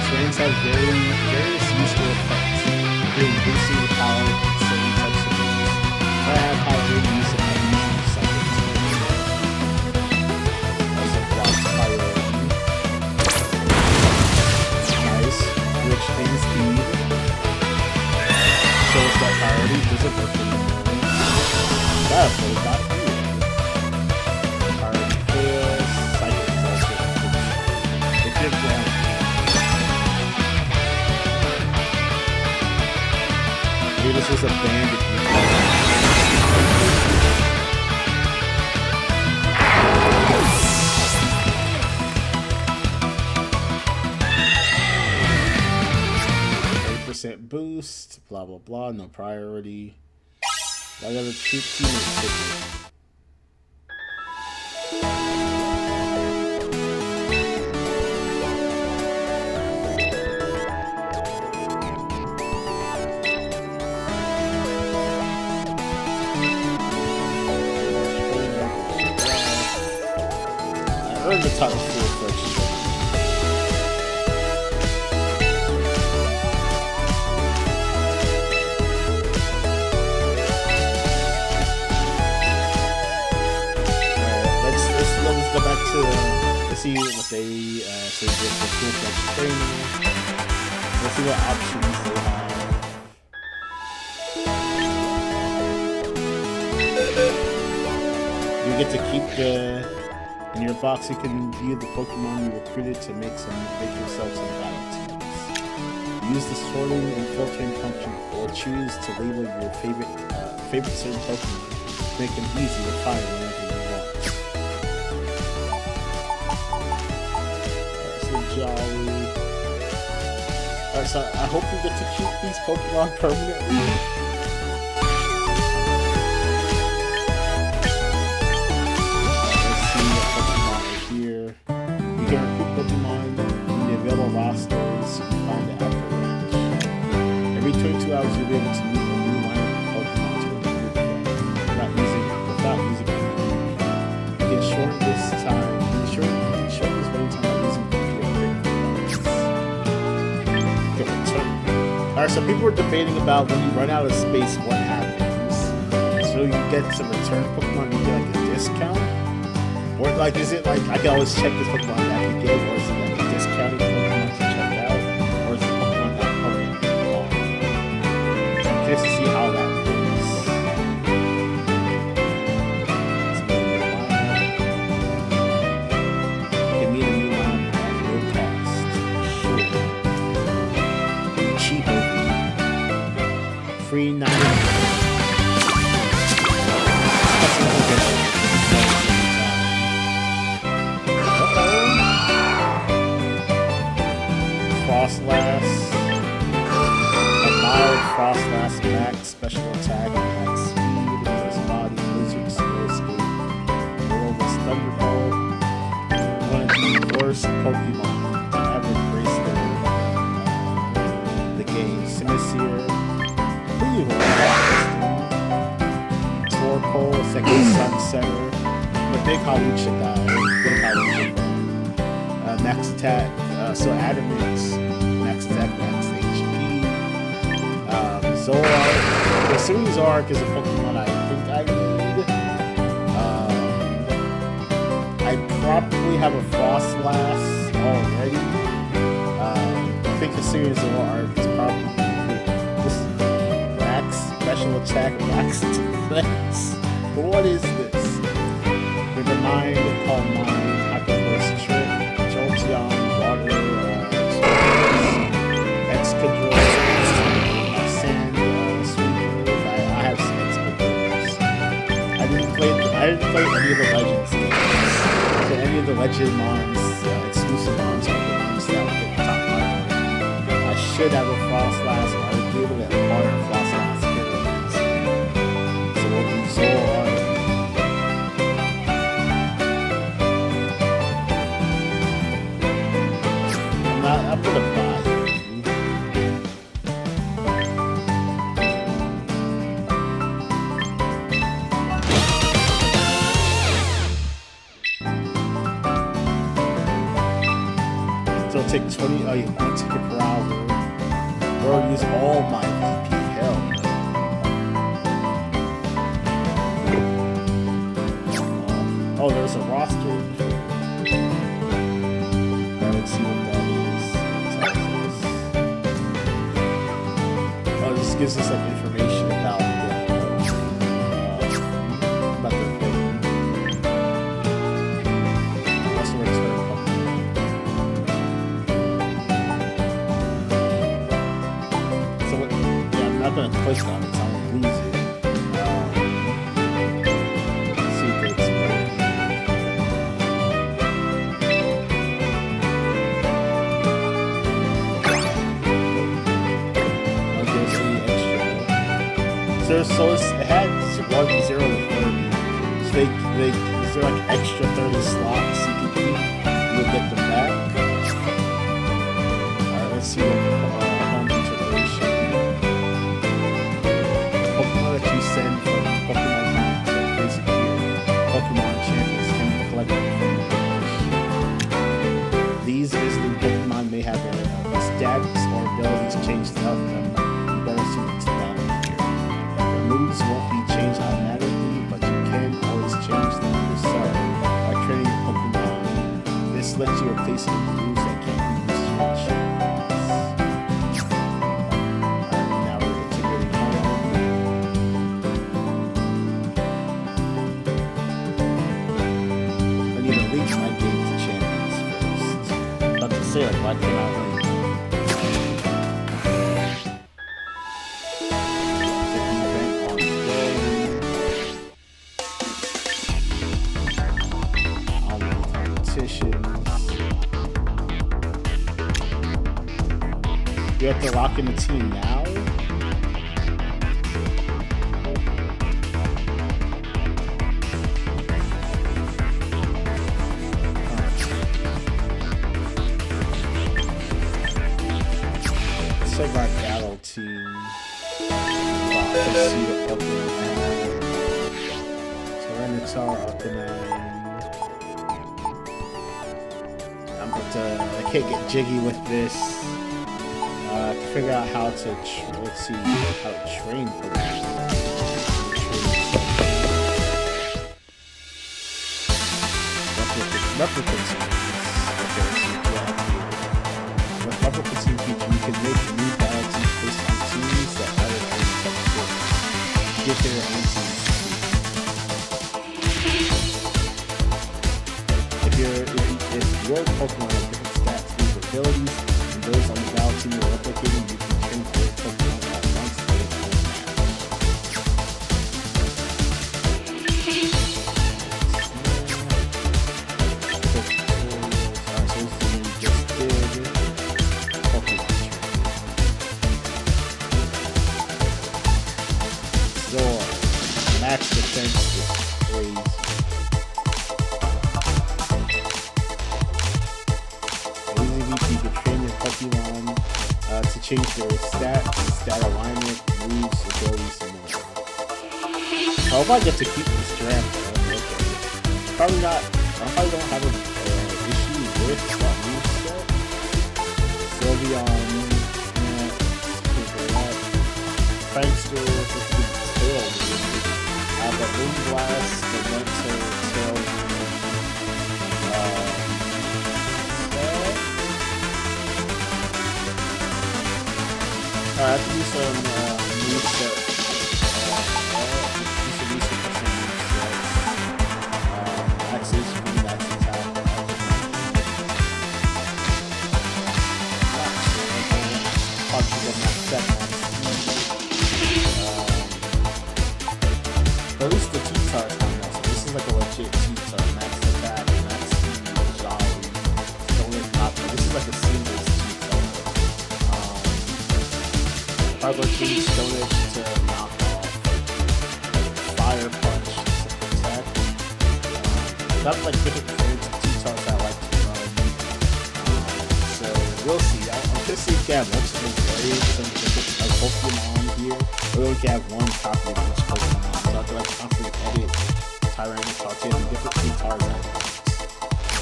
[SPEAKER 1] Trains have various useful effects, including boosting the power of certain types of moves. So I have high rate use of using seconds. Also blocks priority. Nice. Which means speed. Shows that priority doesn't work anymore. That's what it got here. Priority fails. Cycle is also increased. If you're grounded. Maybe this is a bandit. 30% boost, blah blah blah, no priority. I got a cheap teammate ticket. I earned the top 4 first. Let's go back to let's see what they say with the cool flex training. Let's see what options they have. You get to keep in your box. You can view the Pokemon you recruited to make yourself some battle teams. Use the sorting and filtering function, or choose to label your favorite certain Pokemon to make them easy to find whenever you want. Jolly. Alright, so I hope we get to keep these Pokemon permanently. Let's see what Pokemon are here. You can recruit Pokemon in the available rosters you find at the range. Every 22 hours you'll be able to meet a new line of Pokemon to recruit without using anything. You can shorten this time. Shorten this waiting time by using Alright, so people were debating about when you run out of space, what happens. So you get some return Pokemon, you get like a discount? Or like, is it like, I can always check this Pokemon that I can get, or is it like a discounted Pokemon to check out? Or is it Pokemon that I'm permanently gone? So I'm curious to see how that works. Thunderbolt. One of the worst Pokemon to ever grace the game. Simisear. Pretty well. Torkoal, second Sunsetter. The big Hawlucha guy. Big Hawlucha. Max attack. So Adamant's max attack, max HP. Zoroark. Assuming Zoroark is a Pokemon I think I need. I probably have a Frostlass already. I think considering Zoroark is probably this max special attack, max defense. But what is this? With the Mind, Calm Mind, Hyper-Burst Trick, Jolteon, Water, Excadrill, Sand, Sweeper. I have some Excadrills. I didn't play any of the Legends games. So any of the Legend mons, exclusive mons, or the ones that would get the top priority. I should have a Frostlass, or I would be able to acquire a Frostlass kills. So we'll do Zoroark. I'm gonna buy it. So it'll take 20, oh yeah, 1 ticket per hour. Or use all my VP hell. Oh, there's a roster. Let's see what that is. This gives us like information about the thing. That's where it's going to come. So yeah, I'm not going to click on it, so I'm going to lose it. Let's see if they explain it. So it had 1, 0, and 30. So is there like extra 30 slots you can keep? You'll get them back. Alright, let's see what home integration. Pokemon that you send from Pokémon Pokemon Champions can be collected from the These visiting Pokemon may have a status or abilities changed to help them be better suited to that. Moves won't be changed automatically, but you can always change them yourself by training your Pokemon. This lets you replace any moves that can't be used to Alright, now we're integrating home. I need to link my game to Champions first. I'm about to say, like, why can't I link? You have to lock in the team now? Check my battle team. Let's see what Pokemon have. Tyranitar, Ultimate. I can't get jiggy with this. To figure out how to, let's see, how to train Pokemon. Replica teams. Okay, so with replica team feature, you can make new battle teams based on teams that other teams have built. Get their own teams. If your Pokemon has different stats, moves, abilities, and those on the battle team you're replicating, you can train for your Pokemon at once they match. Max defense is crazy. to change their stats, stat alignment, moves, abilities, and more. I hope I get to keep this draft though. Okay. Probably not. I probably don't have an issue with that move set. Sylveon, Prankster, Tail. I have the Moonblast, the Mental, Tail. I have to do some move set. Do some research for some move sets. Maxes, max attack. Hard to get max set. At least the T-Tar is kind of nice. This is like a legit T-Tar. Max attack, max speed, jolly. This is like a seamless T-Tar. Hardware King, Stone Edge to knock off. Fire Punch to protect. That's like different kinds of T-Tars I like to run. So we'll see. I'm just seeing if I have much of a variation of different Pokemon here. We only have one copy of each Pokemon. So I have to like constantly edit Tyranitar to different T-Tars I want.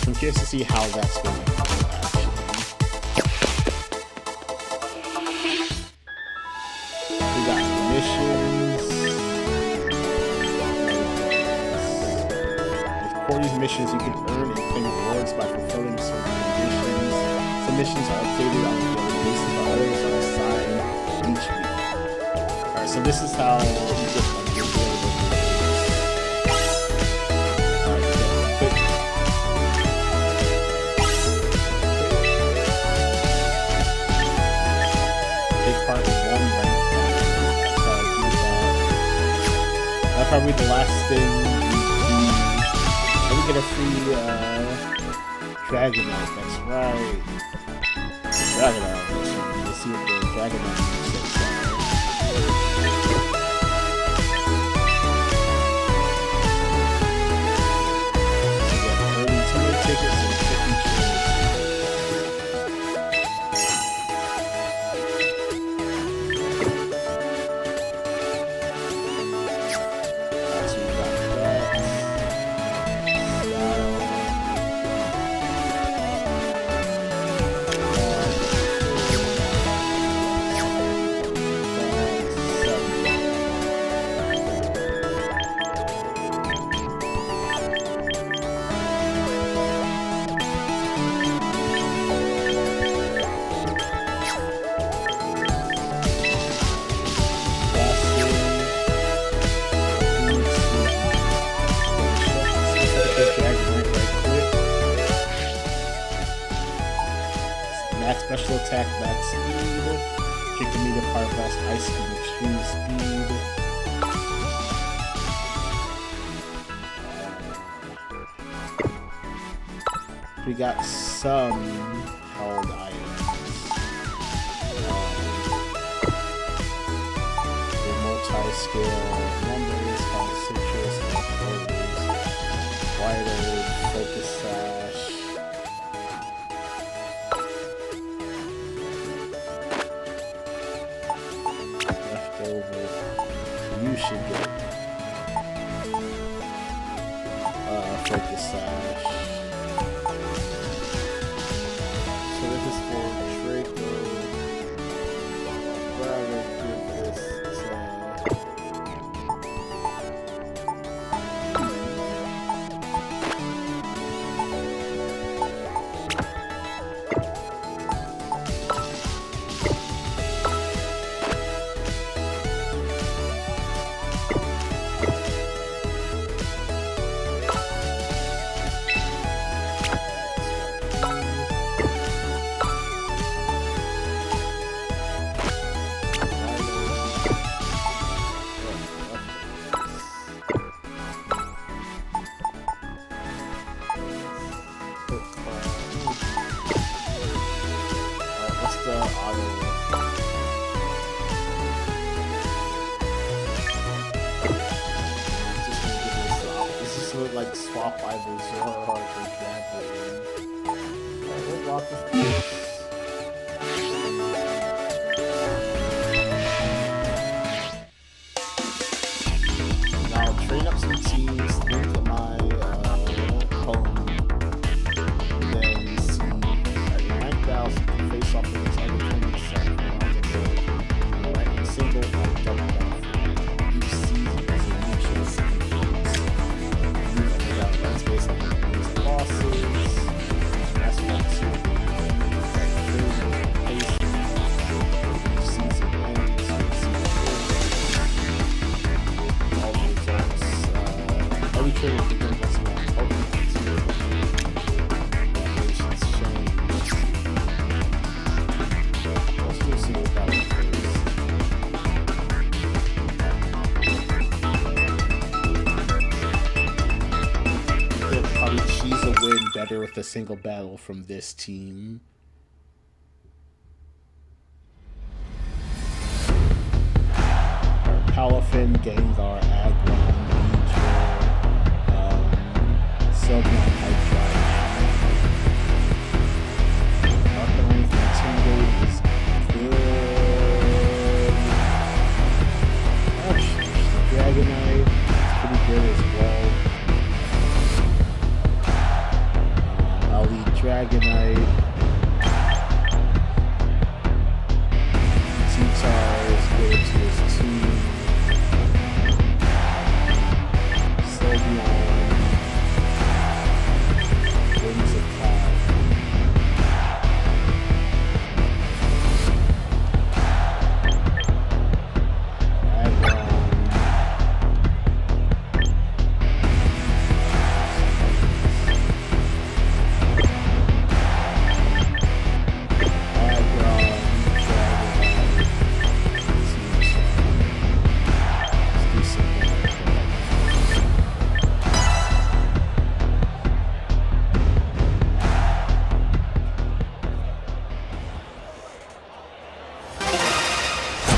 [SPEAKER 1] So I'm curious to see how that's going to go actually. We got missions. With Cordy's missions, you can earn and claim rewards by fulfilling certain conditions. Some missions are updated on a daily basis, while others are assigned each week. Alright, so this is how you get like your daily rewards. Take part in one rank. So I'll do that. That's probably the last thing we get a free Dragonite, that's right. Dragonite. Let's see what the Dragonite says. So we have early 2 tickets and 50 trades. Max special attack, max speed. Kick the meter, fire blast, ice cream, extreme speed. We got some held items. The multi-scale numbers, called citrus, leftovers, wider, focus sash. You should get focus sash. So this is for Draco. I'd rather give this to like swap either Zoroark or Dragon. We'll block this. sure if you that's more Pokemon too. Generations change. Let's do a single battle first. They'll probably cheese a win better with a single battle from this team. Palafin, Gengar, Aggron, Beedrill, Sylveon, Hydreigon. Arcanine from Intimidate is good. Actually, Dragonite is pretty good as well. I'll lead Dragonite. T-Tars, go to his team.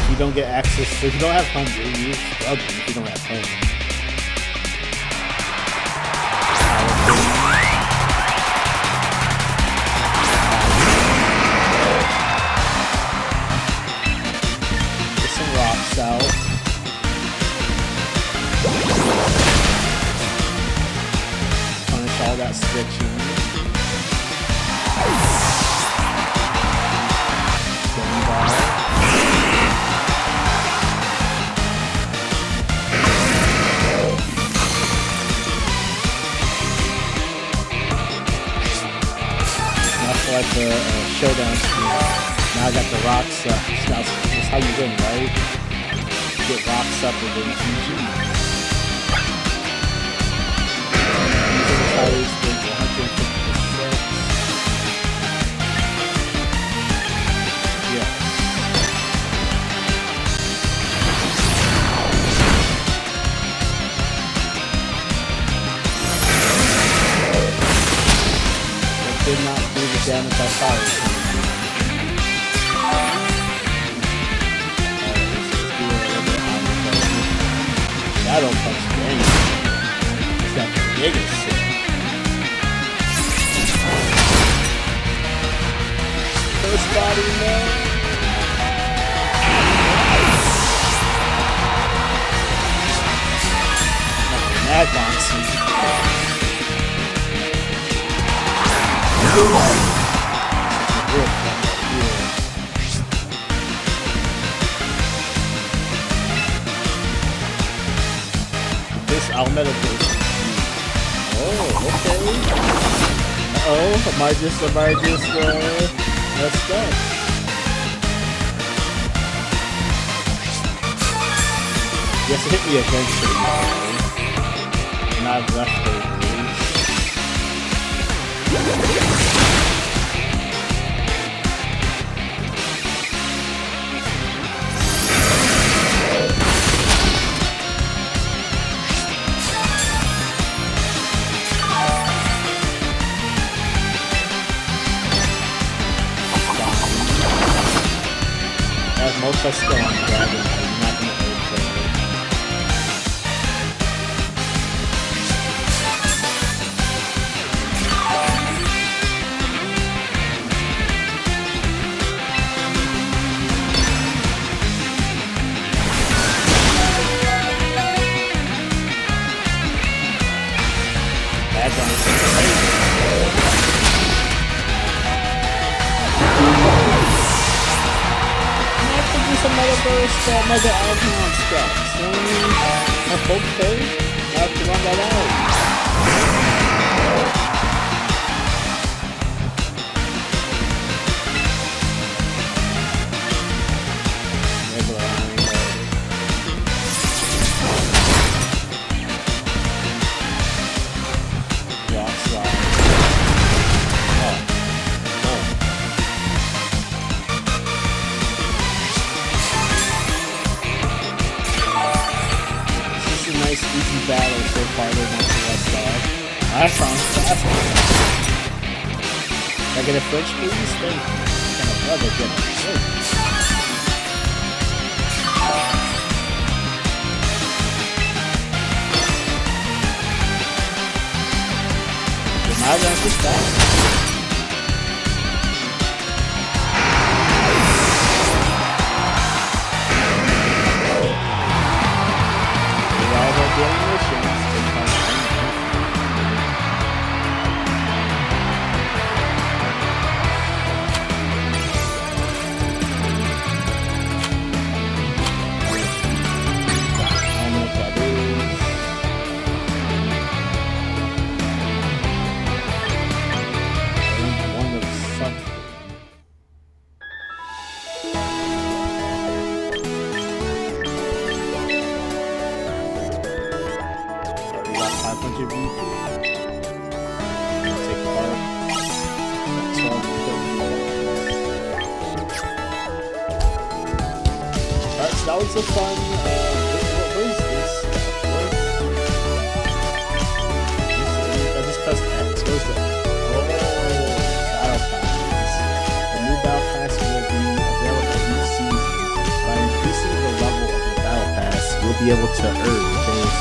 [SPEAKER 1] You don't get access, so if you don't have home, you're struggling if you don't have home. Get some rocks out. Punish all that switching. Like the showdown screen. Now I got the rocks up. That's how you win, right? Get rocks up and then GG. Using the tires to 150%. Yes. Did not do the damage I thought it was going to do. Shadow Punch dang. It's got the biggest shit. First body, man. Mad Monster. This Almeda base. Oh, okay. Uh-oh, am I just messed up? Yes, it hit me eventually, and I've left those. As most are still on Dragon, I'm not going to hold for it. Mega Burst, Mega Almond Scraps. That's okay. I have to run that out. Regular. That sounds fascinating. Can I get a French, please? Thank you. Can I brother get a French? I got this back. With all the daily missions, that was a fun, what is this? I just pressed X. What is that? Oh, battle passes. The new battle pass will be available each season. By increasing the level of the battle pass, you'll be able to earn various.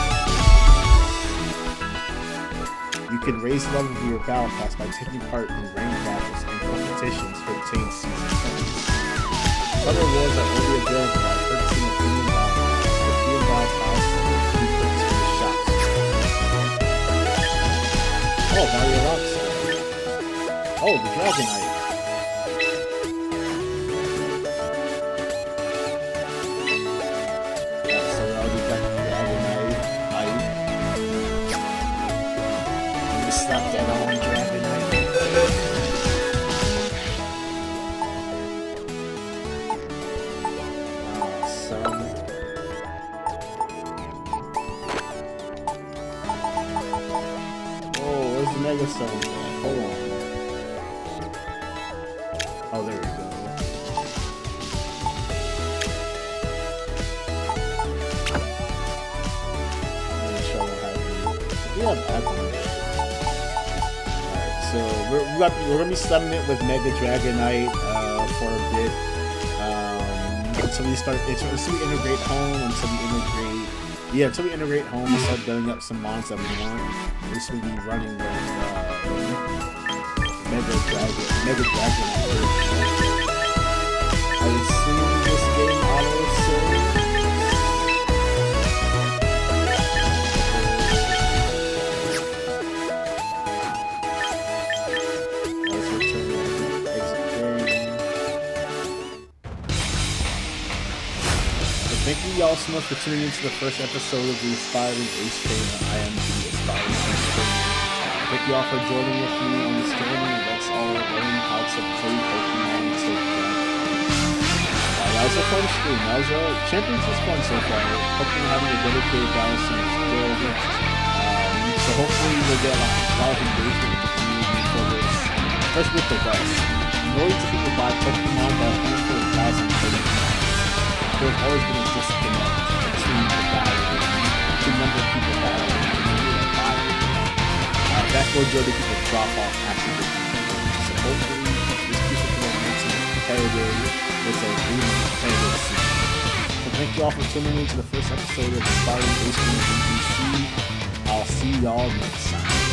[SPEAKER 1] You can raise the level of your battle pass by taking part in ranked battles and competitions to obtain season points. Other rewards are only available by purchasing a premium battle pass. The premium battle pass will be purchased from the shops. Oh, Mario Rocks. Oh, the Dragonite. Yeah, so we already got the Dragonite. Let me slap that on Dragonite. Mega Stone. Hold on. Oh, there we go. Let me show you how to. We have Apple. Alright, so we're gonna be slumming it with Mega Dragonite for a bit. Until we integrate home. Until we integrate home and start building up some mons that we want. This will be running with Mega Dragon. I assume this game auto saves. Let's return to exit game. So thank you y'all so much for tuning into the first episode of the Aspiring Ace Trainer. I am the Aspiring Ace Trainer. Thank you all for joining with me on this journey. Let's all learn how to play Pokemon together. That was a fun stream. Champions was fun so far. Pokemon having a dedicated battle scene is good. So hopefully we'll get a lot of engagement with the community for this. Especially with the West. Millions of people buy Pokemon by hundreds of thousands of Pokemon. There's always been a disconnect between the battle, the number of people battling, and the community that buy it. That's where majority of people drop off after the game. So hopefully this piece of makes it competitive. It's a really competitive scene. So thank you all for tuning in to the first episode of AspiringAceTrainerVGC. I'll see y'all next time.